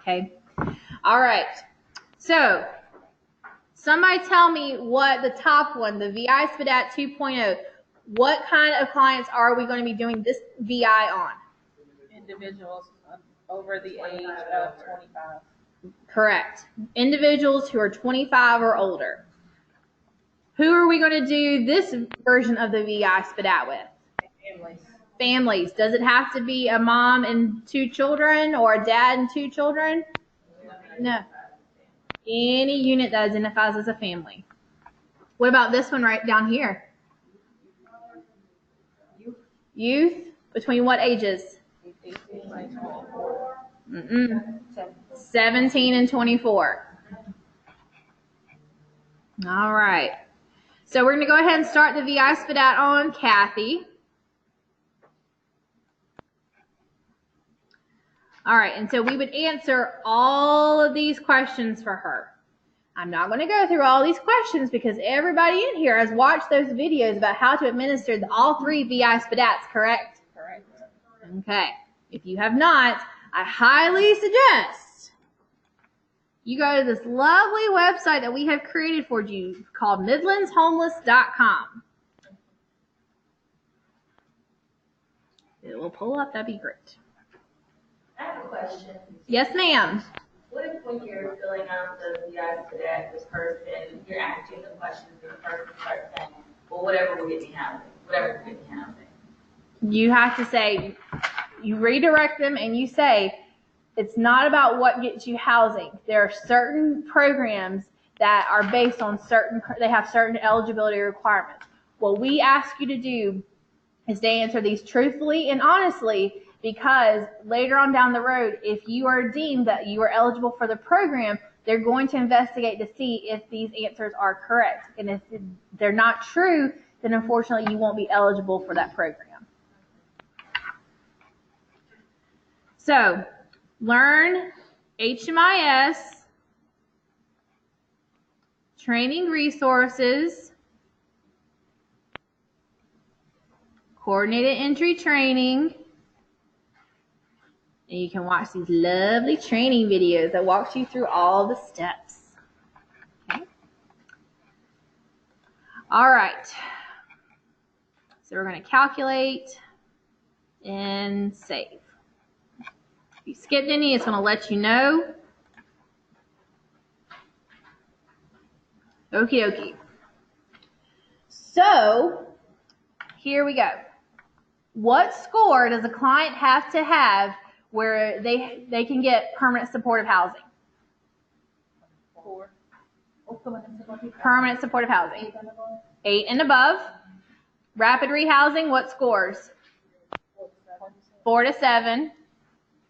Okay. All right. So somebody tell me what the top one, the VI SPDAT 2.0, what kind of clients are we going to be doing this VI on? Individuals over the age of 25. Correct. Individuals who are 25 or older. Who are we going to do this version of the VI SPDAT with? Families. Families. Does it have to be a mom and 2 children or a dad and 2 children? No. Any unit that identifies as a family. What about this one right down here? Youth? Between what ages? 17 and 24. All right. So we're going to go ahead and start the VI SPDAT on Kathy. All right, and so we would answer all of these questions for her. I'm not going to go through all these questions because everybody in here has watched those videos about how to administer all 3 VI SPDATs, correct? Correct. Okay. If you have not, I highly suggest you go to this lovely website that we have created for you called midlandshomeless.com. It will pull up. That'd be great. I have a question. Yes, ma'am. What if when you're filling out the VIs to that, this person, you're asking the questions, and the person starts saying, well, whatever will get me housing, whatever will get me housing. You have to say, you redirect them and you say, it's not about what gets you housing. There are certain programs that are based on they have certain eligibility requirements. What we ask you to do is to answer these truthfully and honestly, because later on down the road, if you are deemed that you are eligible for the program, they're going to investigate to see if these answers are correct. And if they're not true, then unfortunately you won't be eligible for that program. So, learn HMIS, training resources, coordinated entry training, and you can watch these lovely training videos that walks you through all the steps. Okay. All right. So we're going to calculate and save. If you skipped any, it's going to let you know. Okie dokie. So here we go. What score does a client have to have where they can get permanent supportive housing? 4. Permanent supportive housing. 8 and above. Rapid rehousing, what scores? 4 to 7.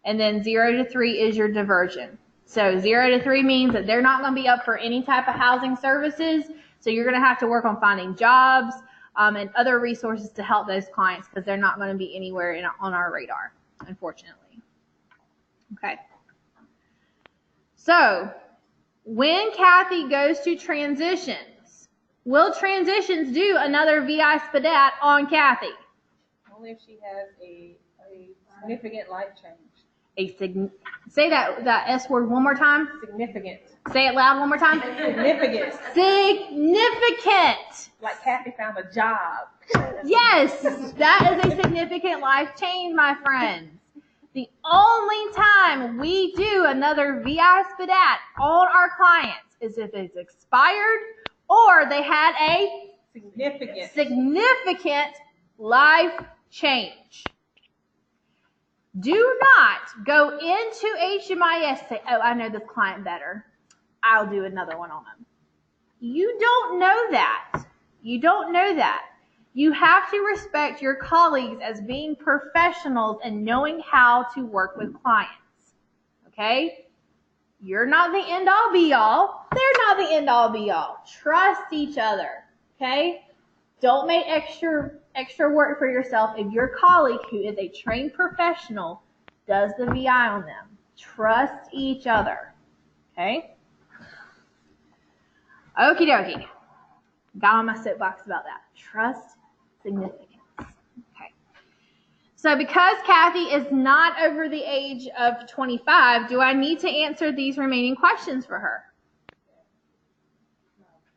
And then 0 to 3 is your diversion. So 0 to 3 means that they're not going to be up for any type of housing services. So you're going to have to work on finding jobs and other resources to help those clients because they're not going to be anywhere on our radar, unfortunately. Okay. So when Kathy goes to transitions, will transitions do another VI SPDAT on Kathy? Only if she has a significant life change. Say that S word one more time. Significant. Say it loud one more time. Significant. Significant. Like Kathy found a job. Yes, that is a significant life change, my friends. The only time we do another VI SPDAT on our clients is if it's expired or they had a significant life change. Do not go into HMIS and say, oh, I know this client better. I'll do another one on them. You don't know that. You don't know that. You have to respect your colleagues as being professionals and knowing how to work with clients. Okay? You're not the end-all be-all. They're not the end-all be-all. Trust each other. Okay? Don't make extra work for yourself if your colleague, who is a trained professional, does the VI on them. Trust each other. Okay? Okie dokie. Got on my soapbox about that. Trust significance. Okay. So because Kathy is not over the age of 25, do I need to answer these remaining questions for her?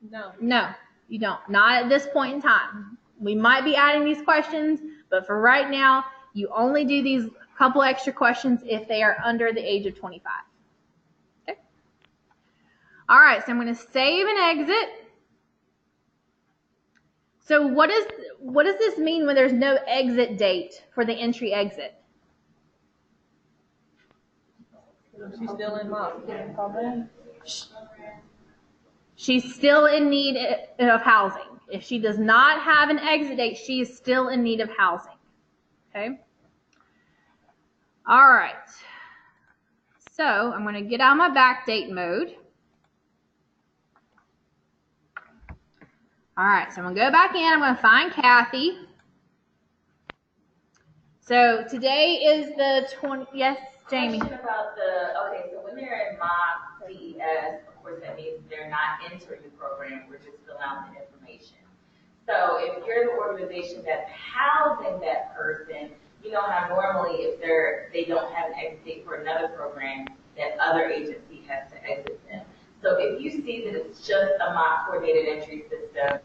No. No, you don't. Not at this point in time. We might be adding these questions, but for right now, you only do these couple extra questions if they are under the age of 25. Okay. All right, so I'm going to save and exit. So what does this mean when there's no exit date for the entry exit? She's still in MACH. She's still in need of housing. If she does not have an exit date, she is still in need of housing. Okay? All right. So I'm going to get out of my backdate mode. All right, so I'm going to go back in. I'm going to find Kathy. So today is the 20th. Yes, Jamie. Question about okay, so when they're in MACH, CES, of course that means they're not entering the program, we're just filling out the information. So if you're the organization that's housing that person, you know how normally if they don't have an exit date for another program, that other agency has to exit them. So if you see that it's just a MACH coordinated entry system,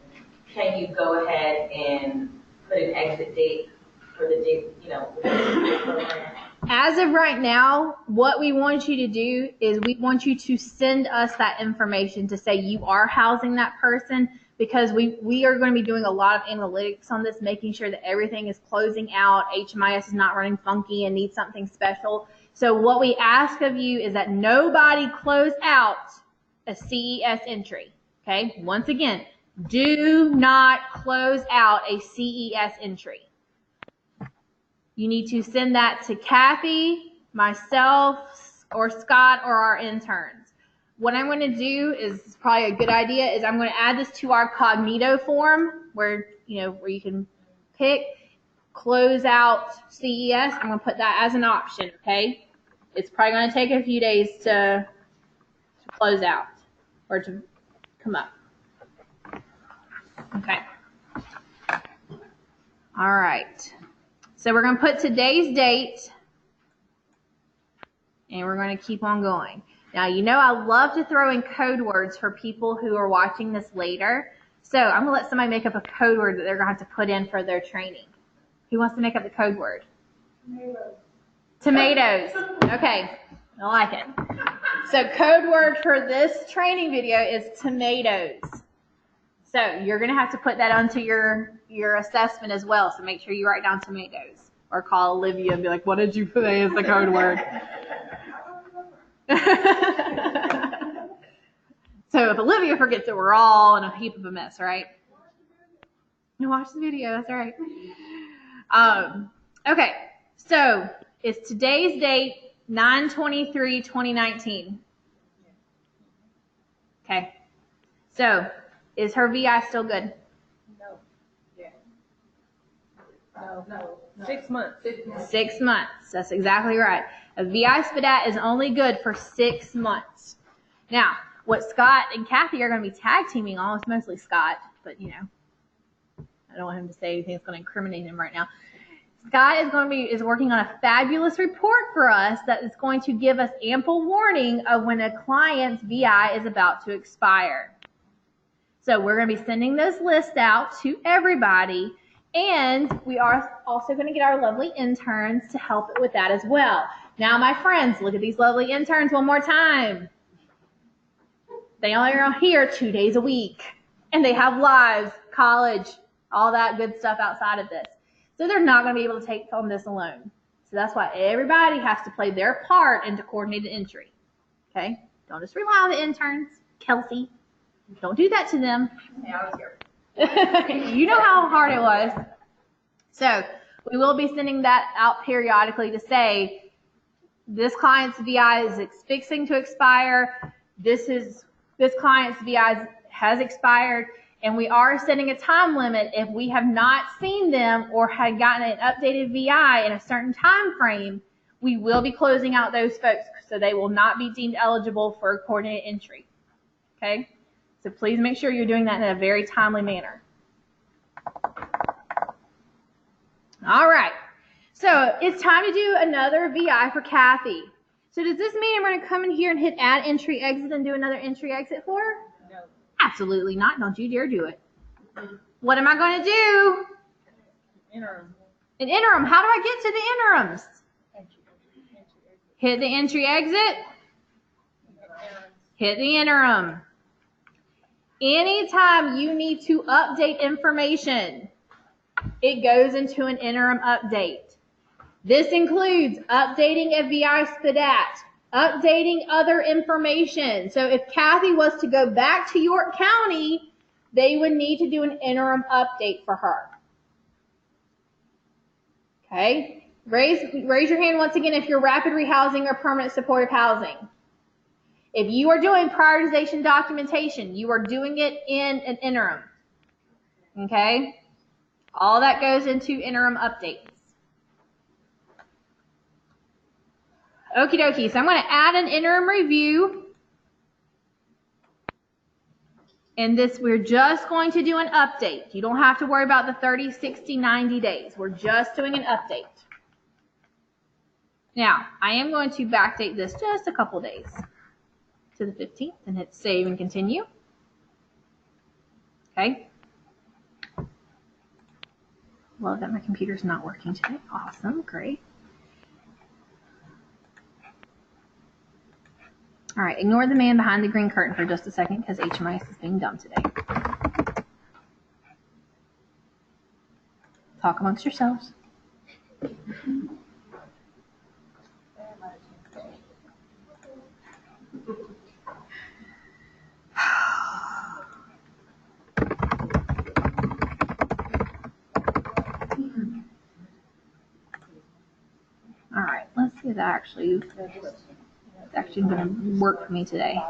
can you go ahead and put an exit date for the date, for the program? as of right now, what we want you to do is we want you to send us that information to say you are housing that person, because we are going to be doing a lot of analytics on this, making sure that everything is closing out, HMIS is not running funky and needs something special. So what we ask of you is that nobody close out a CES entry. Okay, once again, do not close out a CES entry. You need to send that to Kathy, myself, or Scott, or our interns. What I'm going to do is probably a good idea is I'm going to add this to our Cognito form where you can pick close out CES. I'm going to put that as an option, okay? It's probably going to take a few days to close out or to come up. Okay. All right. So we're going to put today's date, and we're going to keep on going. Now, I love to throw in code words for people who are watching this later. So I'm going to let somebody make up a code word that they're going to have to put in for their training. Who wants to make up the code word? Tomatoes. Okay, I like it. So code word for this training video is tomatoes. So you're going to have to put that onto your assessment as well. So make sure you write down tomatoes, or call Olivia and be like, what did you put as the code word? So if Olivia forgets it, we're all in a heap of a mess, right? You watch the video, that's right. Okay, so it's today's date, 9/23/2019. Okay, so is her VI still good? No. Yeah. No. 6 months. 6 months. That's exactly right. A VI SPDAT is only good for 6 months. Now, what Scott and Kathy are going to be tag teaming on, it's mostly Scott, but I don't want him to say anything that's going to incriminate him right now. Scott is working on a fabulous report for us that is going to give us ample warning of when a client's VI is about to expire. So we're going to be sending those lists out to everybody, and we are also going to get our lovely interns to help with that as well. Now, my friends, look at these lovely interns one more time. They only are here 2 days a week, and they have lives, college, all that good stuff outside of this. So they're not going to be able to take on this alone. So that's why everybody has to play their part into coordinated entry. Okay? Don't just rely on the interns. Kelsey, don't do that to them. Yeah, I was here. You know how hard it was. So we will be sending that out periodically to say, this client's VI is fixing to expire. This client's VI has expired, and we are setting a time limit. If we have not seen them or had gotten an updated VI in a certain time frame, we will be closing out those folks, so they will not be deemed eligible for coordinated entry. Okay? So please make sure you're doing that in a very timely manner. All right. So it's time to do another VI for Kathy. So does this mean I'm going to come in here and hit add entry exit and do another entry exit for her? No. Absolutely not. Don't you dare do it. What am I going to do? Interim. An interim. How do I get to the interims? Hit the entry exit. Hit the interim. Anytime you need to update information, it goes into an interim update. This includes updating a VI SPDAT, updating other information. So if Kathy was to go back to York County, they would need to do an interim update for her. Okay? Raise your hand once again if you're rapid rehousing or permanent supportive housing. If you are doing prioritization documentation, you are doing it in an interim. Okay? All that goes into interim updates. Okie dokie. So I'm going to add an interim review. And this, we're just going to do an update. You don't have to worry about the 30, 60, 90 days. We're just doing an update. Now, I am going to backdate this just a couple days to the 15th and hit save and continue. Okay. Love that my computer's not working today. Awesome. Great. All right, ignore the man behind the green curtain for just a second because HMIS is being dumb today. Talk amongst yourselves. All right, let's see if that it's actually going to work for me today.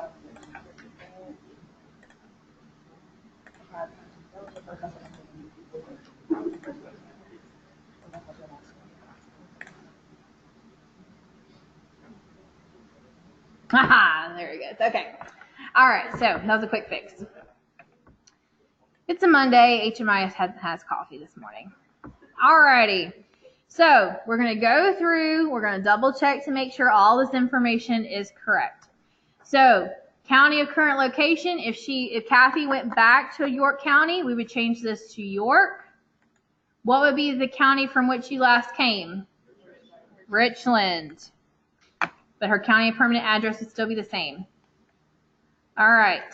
Haha, there he goes. Okay. All right, so that was a quick fix. It's a Monday. HMIS has coffee this morning. All righty. So we're going to go through, we're going to double check to make sure all this information is correct. So county of current location, if Kathy went back to York County, we would change this to York. What would be the county from which you last came? Richland. But her county of permanent address would still be the same. All right.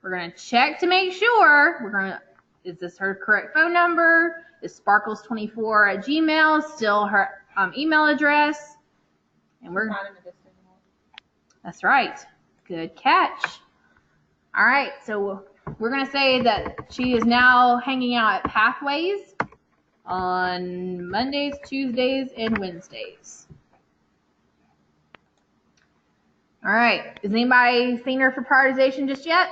We're going to check to make sure. Is this her correct phone number? Is sparkles24@gmail still her email address? And that's right. Good catch. All right. So we're going to say that she is now hanging out at Pathways on Mondays, Tuesdays, and Wednesdays. All right. Has anybody seen her for prioritization just yet?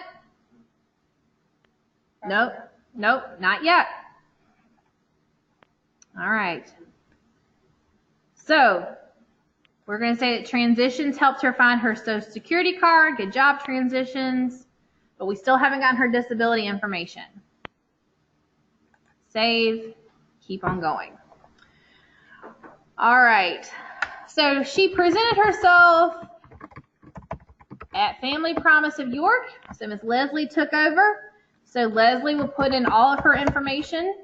Nope, not yet. All right. So we're going to say that transitions helped her find her Social Security card. Good job, transitions. But we still haven't gotten her disability information. Save. Keep on going. All right. So she presented herself at Family Promise of York. So Ms. Leslie took over. So Leslie will put in all of her information.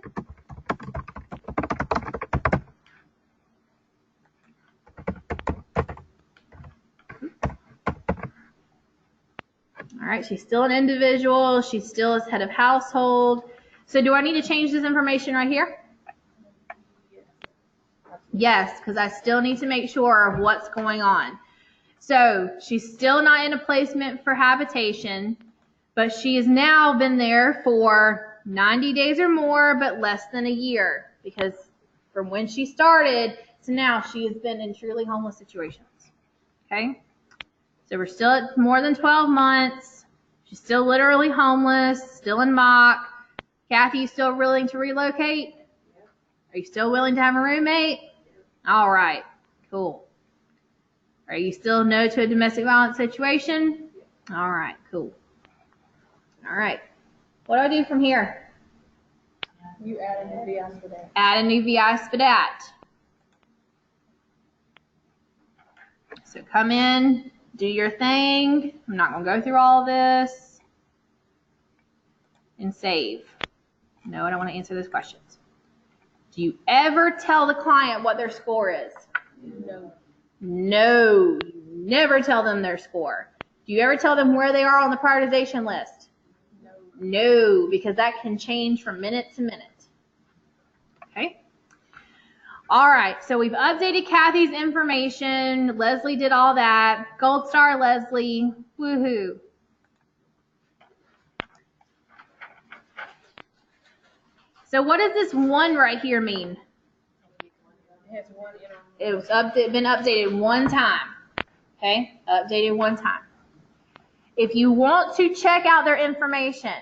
All right, she's still an individual. She still is head of household. So do I need to change this information right here? Yes, because I still need to make sure of what's going on. So she's still not in a placement for habitation, but she has now been there for 90 days or more, but less than a year, because from when she started to now, she has been in truly homeless situations. Okay? So we're still at more than 12 months. She's still literally homeless, still in MACH. Kathy, you still willing to relocate? Are you still willing to have a roommate? All right, cool. Are you still no to a domestic violence situation? All right, cool. All right. What do I do from here? You add a new VI SPDAT. Add a new VI SPDAT. So come in, do your thing. I'm not going to go through all of this. And save. No, I don't want to answer those questions. Do you ever tell the client what their score is? No. No. You never tell them their score. Do you ever tell them where they are on the prioritization list? No, because that can change from minute to minute. Okay. All right, so we've updated Kathy's information. Leslie did all that. Gold star Leslie. Woohoo. So what does this one right here mean? It has one It was been updated one time. Okay, updated one time. If you want to check out their information,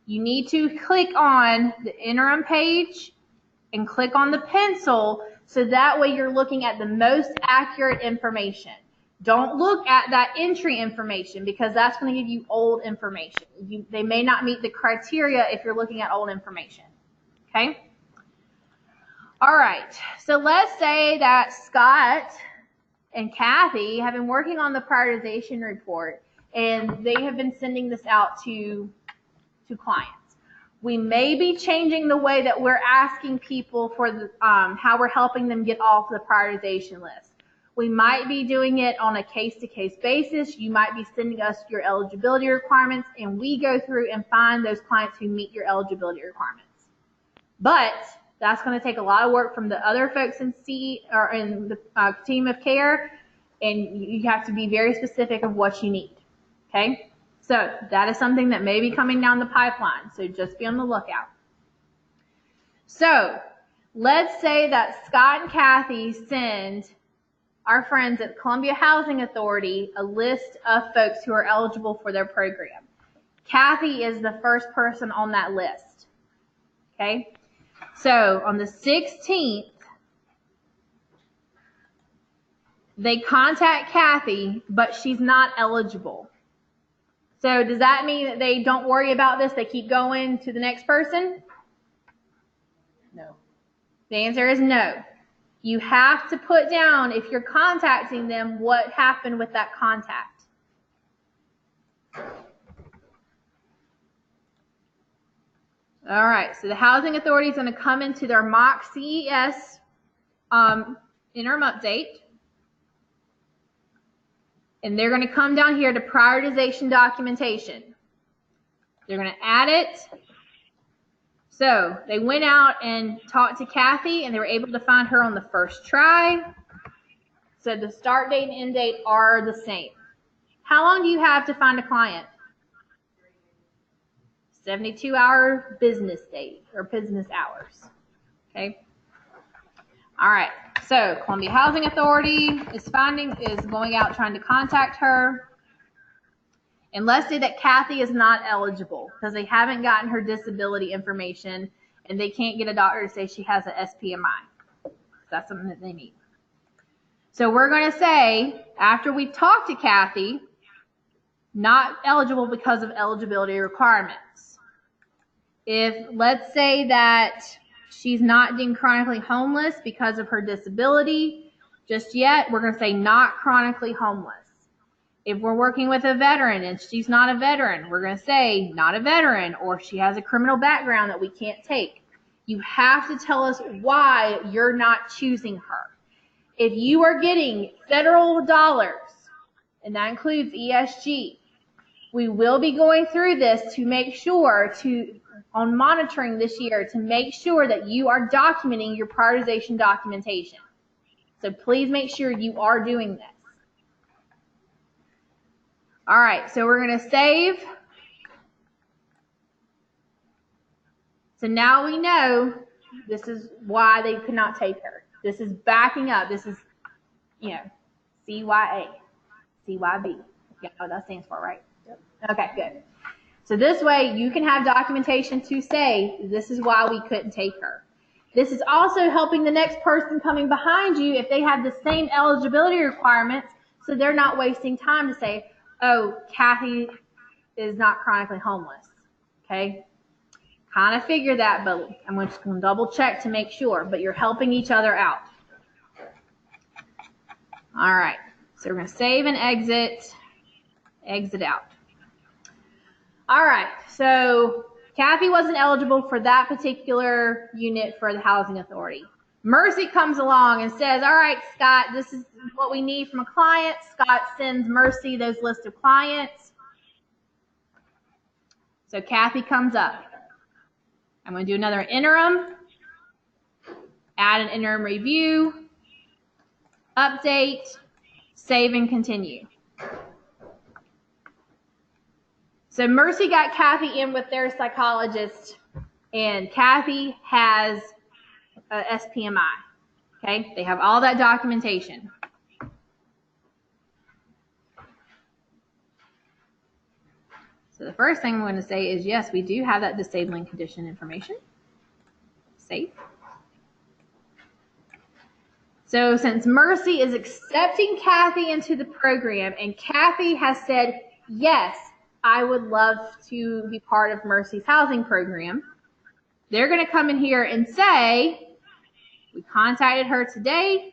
you need to click on the interim page and click on the pencil, so that way you're looking at the most accurate information. Don't look at that entry information, because that's going to give you old information. They may not meet the criteria if you're looking at old information. Okay? All right. So let's say that Scott and Kathy have been working on the prioritization report, and they have been sending this out to clients. We may be changing the way that we're asking people for the, how we're helping them get off the prioritization list. We might be doing it on a case-to-case basis. You might be sending us your eligibility requirements, and we go through and find those clients who meet your eligibility requirements. But that's going to take a lot of work from the other folks in the team of care, and you have to be very specific of what you need. Okay? So that is something that may be coming down the pipeline, so just be on the lookout. So let's say that Scott and Kathy send our friends at Columbia Housing Authority a list of folks who are eligible for their program. Kathy is the first person on that list. Okay? So on the 16th, they contact Kathy, but she's not eligible. So does that mean that they don't worry about this? They keep going to the next person? No. The answer is no. You have to put down, if you're contacting them, what happened with that contact. All right, so the Housing Authority is going to come into their MACH CES interim update. And they're going to come down here to prioritization documentation. They're going to add it. So they went out and talked to Kathy, and they were able to find her on the first try. So the start date and end date are the same. How long do you have to find a client? 72-hour business day or business hours. Okay. All right. So Columbia Housing Authority is going out trying to contact her. And let's say that Kathy is not eligible because they haven't gotten her disability information and they can't get a doctor to say she has an SPMI. That's something that they need. So we're going to say, after we talk to Kathy, not eligible because of eligibility requirements. If, let's say that she's not deemed chronically homeless because of her disability just yet, we're going to say not chronically homeless. If we're working with a veteran and she's not a veteran, we're going to say not a veteran, or she has a criminal background that we can't take. You have to tell us why you're not choosing her. If you are getting federal dollars, and that includes ESG, we will be going through this to make sure on monitoring this year to make sure that you are documenting your prioritization documentation. So please make sure you are doing this. All right, so we're going to save. So now we know this is why they could not take her. This is backing up. This is, CYA, CYB. You know what that stands for, right? Yep. Okay, good. So this way you can have documentation to say this is why we couldn't take her. This is also helping the next person coming behind you if they have the same eligibility requirements, so they're not wasting time to say, oh, Kathy is not chronically homeless. Okay? Kind of figure that, but I'm just going to double check to make sure. But you're helping each other out. All right. So we're going to save and exit out. All right. So Kathy wasn't eligible for that particular unit for the Housing Authority. Mercy comes along and says, all right, Scott, this is what we need from a client. Scott sends Mercy those lists of clients. So Kathy comes up. I'm going to do another interim, add an interim review, update, save and continue. So Mercy got Kathy in with their psychologist, and Kathy has a SPMI. Okay, they have all that documentation. So the first thing I'm going to say is, yes, we do have that disabling condition information. Save. So since Mercy is accepting Kathy into the program, and Kathy has said, yes, I would love to be part of Mercy's housing program, they're going to come in here and say, we contacted her today.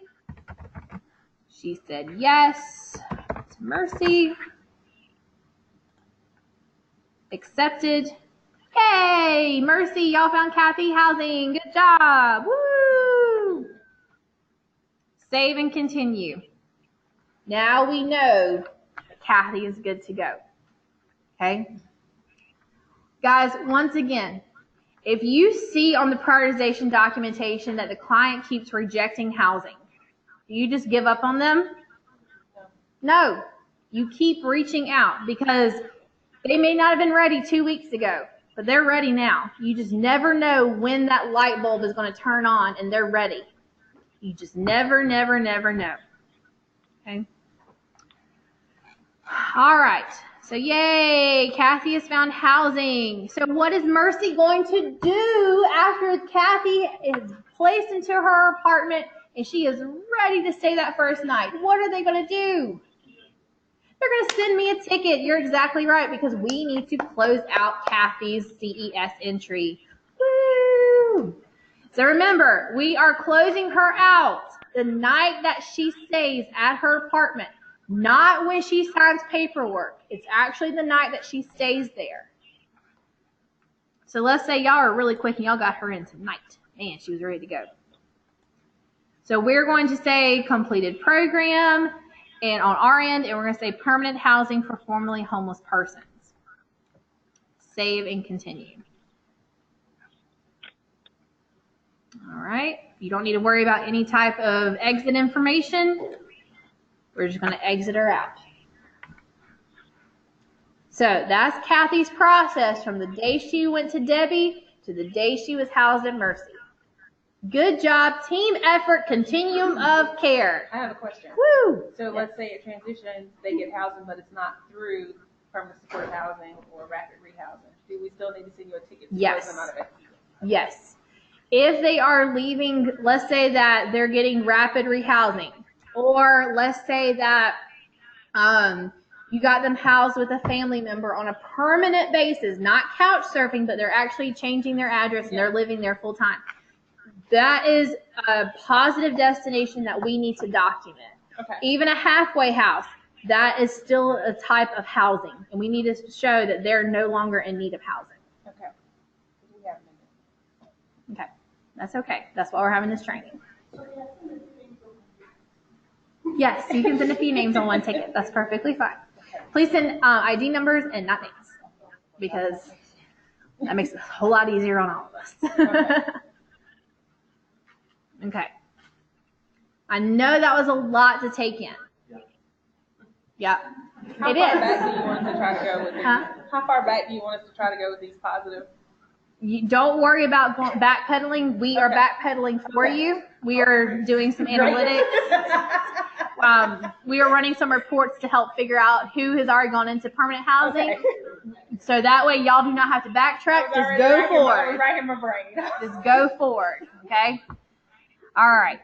She said yes to Mercy. Accepted. Yay! Mercy, y'all found Kathy housing. Good job. Woo! Save and continue. Now we know that Kathy is good to go. Okay? Guys, once again, if you see on the prioritization documentation that the client keeps rejecting housing, do you just give up on them? No. You keep reaching out because they may not have been ready 2 weeks ago, but they're ready now. You just never know when that light bulb is going to turn on and they're ready. You just never know. Okay? All right. So yay, Kathy has found housing. So what is Mercy going to do after Kathy is placed into her apartment and she is ready to stay that first night? What are they going to do? They're going to send me a ticket. You're exactly right, because we need to close out Kathy's CES entry. Woo! So remember, we are closing her out the night that she stays at her apartment. Not when she signs paperwork. It's actually the night that she stays there. So let's say y'all are really quick and y'all got her in tonight. Man, she was ready to go. So we're going to say completed program, and on our end, and we're going to say permanent housing for formerly homeless persons. Save and continue. All right. You don't need to worry about any type of exit information. We're just going to exit her out. So that's Kathy's process from the day she went to Debbie to the day she was housed at Mercy. Good job. Team effort, continuum of care. I have a question. Woo! So let's say it transitions, they get housing, but it's not through permanent supportive housing or rapid rehousing. Do we still need to send you a ticket to Yes. close them out of it? Yes. If they are leaving, let's say that they're getting rapid rehousing, or let's say that you got them housed with a family member on a permanent basis, not couch surfing, but they're actually changing their address and they're living there full time. That is a positive destination that we need to document. Okay. Even a halfway house, that is still a type of housing, and we need to show that they're no longer in need of housing. Okay. We have a minute. Okay. That's okay. That's why we're having this training. Yes, you can send a few names on one ticket. That's perfectly fine. Please send ID numbers and not names, because that makes it a whole lot easier on all of us. Okay. I know that was a lot to take in. Yep. How It far is. back do you want us to try to go with these? Huh? How far back do you want us to try to go with these positive? You don't worry about backpedaling. We are backpedaling for you. We are doing some analytics. We are running some reports to help figure out who has already gone into permanent housing. Okay. So that way y'all do not have to backtrack. Just go forward. I was racking my brain. Just go forward. Okay? All right.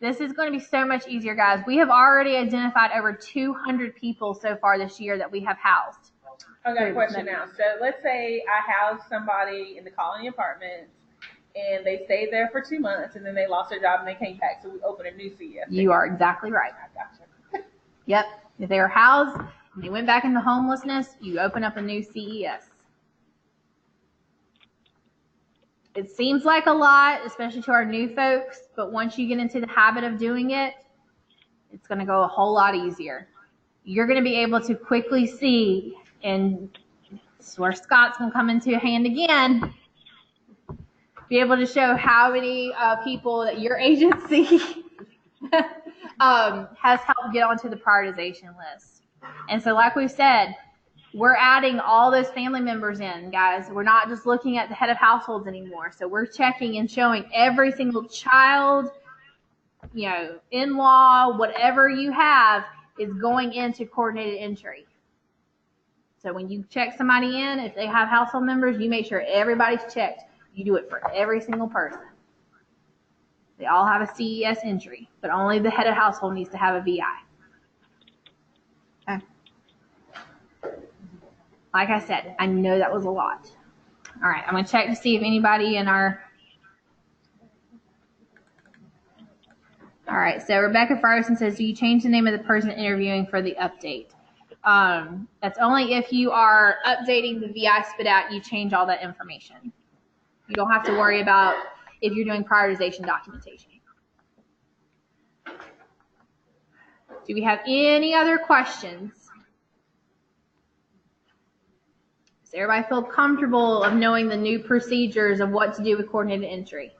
This is going to be so much easier, guys. We have already identified over 200 people so far this year that we have housed. I got a question now. So let's say I housed somebody in the colony apartments and they stayed there for 2 months and then they lost their job and they came back. So we opened a new CES. You are exactly right. I gotcha. Yep. If they were housed and they went back into homelessness, you open up a new CES. It seems like a lot, especially to our new folks, but once you get into the habit of doing it, it's going to go a whole lot easier. You're going to be able to quickly see, and this is where Scott's going to come into hand again, be able to show how many people that your agency has helped get onto the prioritization list. And so like we've said, we're adding all those family members in, guys. We're not just looking at the head of households anymore. So we're checking and showing every single child, in-law, whatever you have is going into coordinated entry. So when you check somebody in, if they have household members, you make sure everybody's checked. You do it for every single person. They all have a CES entry, but only the head of household needs to have a VI. Okay. Like I said, I know that was a lot. All right, I'm going to check to see if anybody in our... All right, so Rebecca Ferguson says, do you change the name of the person interviewing for the update? That's only if you are updating the VI spit out, you change all that information. You don't have to worry about if you're doing prioritization documentation. Do we have any other questions? Does everybody feel comfortable of knowing the new procedures of what to do with coordinated entry?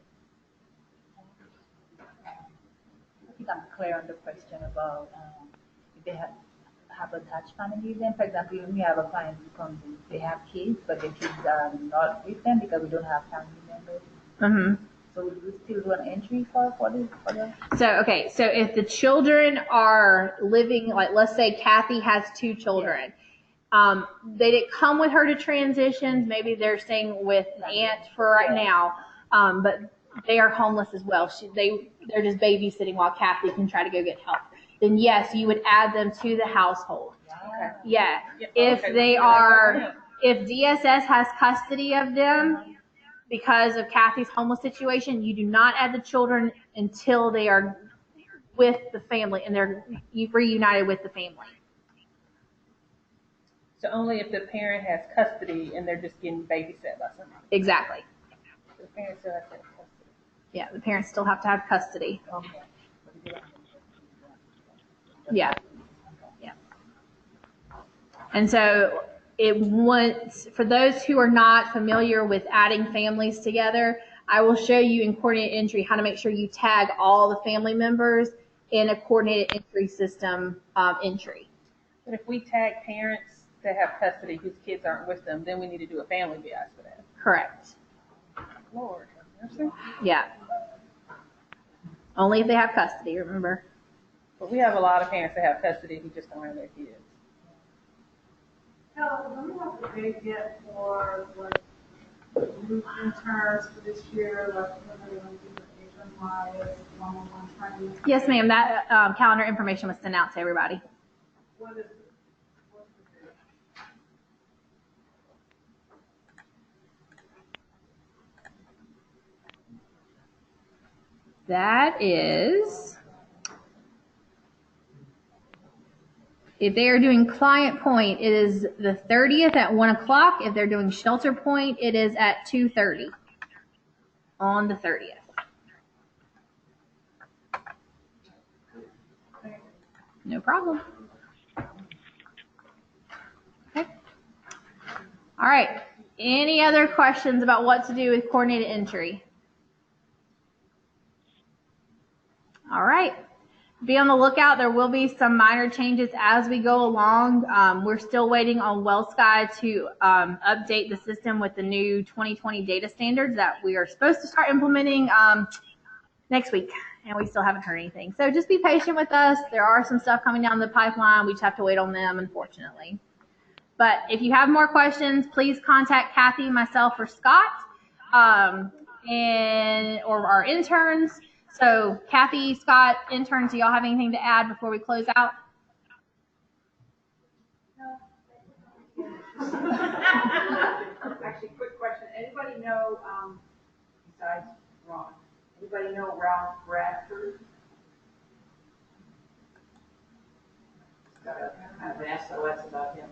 I think I'm clear on the question about if they have attached family with them. For example, when we have a client who comes in, they have kids, but the kids are not with them because we don't have family members. Mm-hmm. So would we still do an entry for the So if the children are living, like let's say Kathy has 2 children, they didn't come with her to transitions. Maybe they're staying with an aunt for right now, but they are homeless as well. They're just babysitting while Kathy can try to go get help. Then yes, you would add them to the household. Okay. Yeah. Yeah, If okay. they are, if DSS has custody of them because of Kathy's homeless situation, you do not add the children until they are with the family and they're reunited with the family. So only if the parent has custody and they're just getting babysat by somebody. Exactly. The parent still has to have custody. Yeah, the parents still have to have custody. Okay. Yeah. Yeah. And so for those who are not familiar with adding families together, I will show you in coordinated entry how to make sure you tag all the family members in a coordinated entry system entry. But if we tag parents that have custody whose kids aren't with them, then we need to do a family bias for that. Correct. Lord have mercy. Yeah. Only if they have custody, remember? But we have a lot of parents that have custody who just don't have their kids. Helen, do we have the date yet for like new interns for this year, like when they're going to do the HMIS one-on-one training? Yes, ma'am. That calendar information was sent out to everybody. What is it? What's the date? That is, if they are doing client point, it is the 30th at 1 o'clock. If they're doing shelter point, it is at 2:30 on the 30th. No problem. Okay. All right. Any other questions about what to do with coordinated entry? All right. Be on the lookout. There will be some minor changes as we go along. We're still waiting on WellSky to update the system with the new 2020 data standards that we are supposed to start implementing next week, and we still haven't heard anything. So just be patient with us. There are some stuff coming down the pipeline. We just have to wait on them, unfortunately. But if you have more questions, please contact Kathy, myself, or Scott, or our interns. So Kathy, Scott, interns, do y'all have anything to add before we close out? Actually, quick question. Anybody know, besides Ron, anybody know Ralph Bradford? I've asked SOS about him.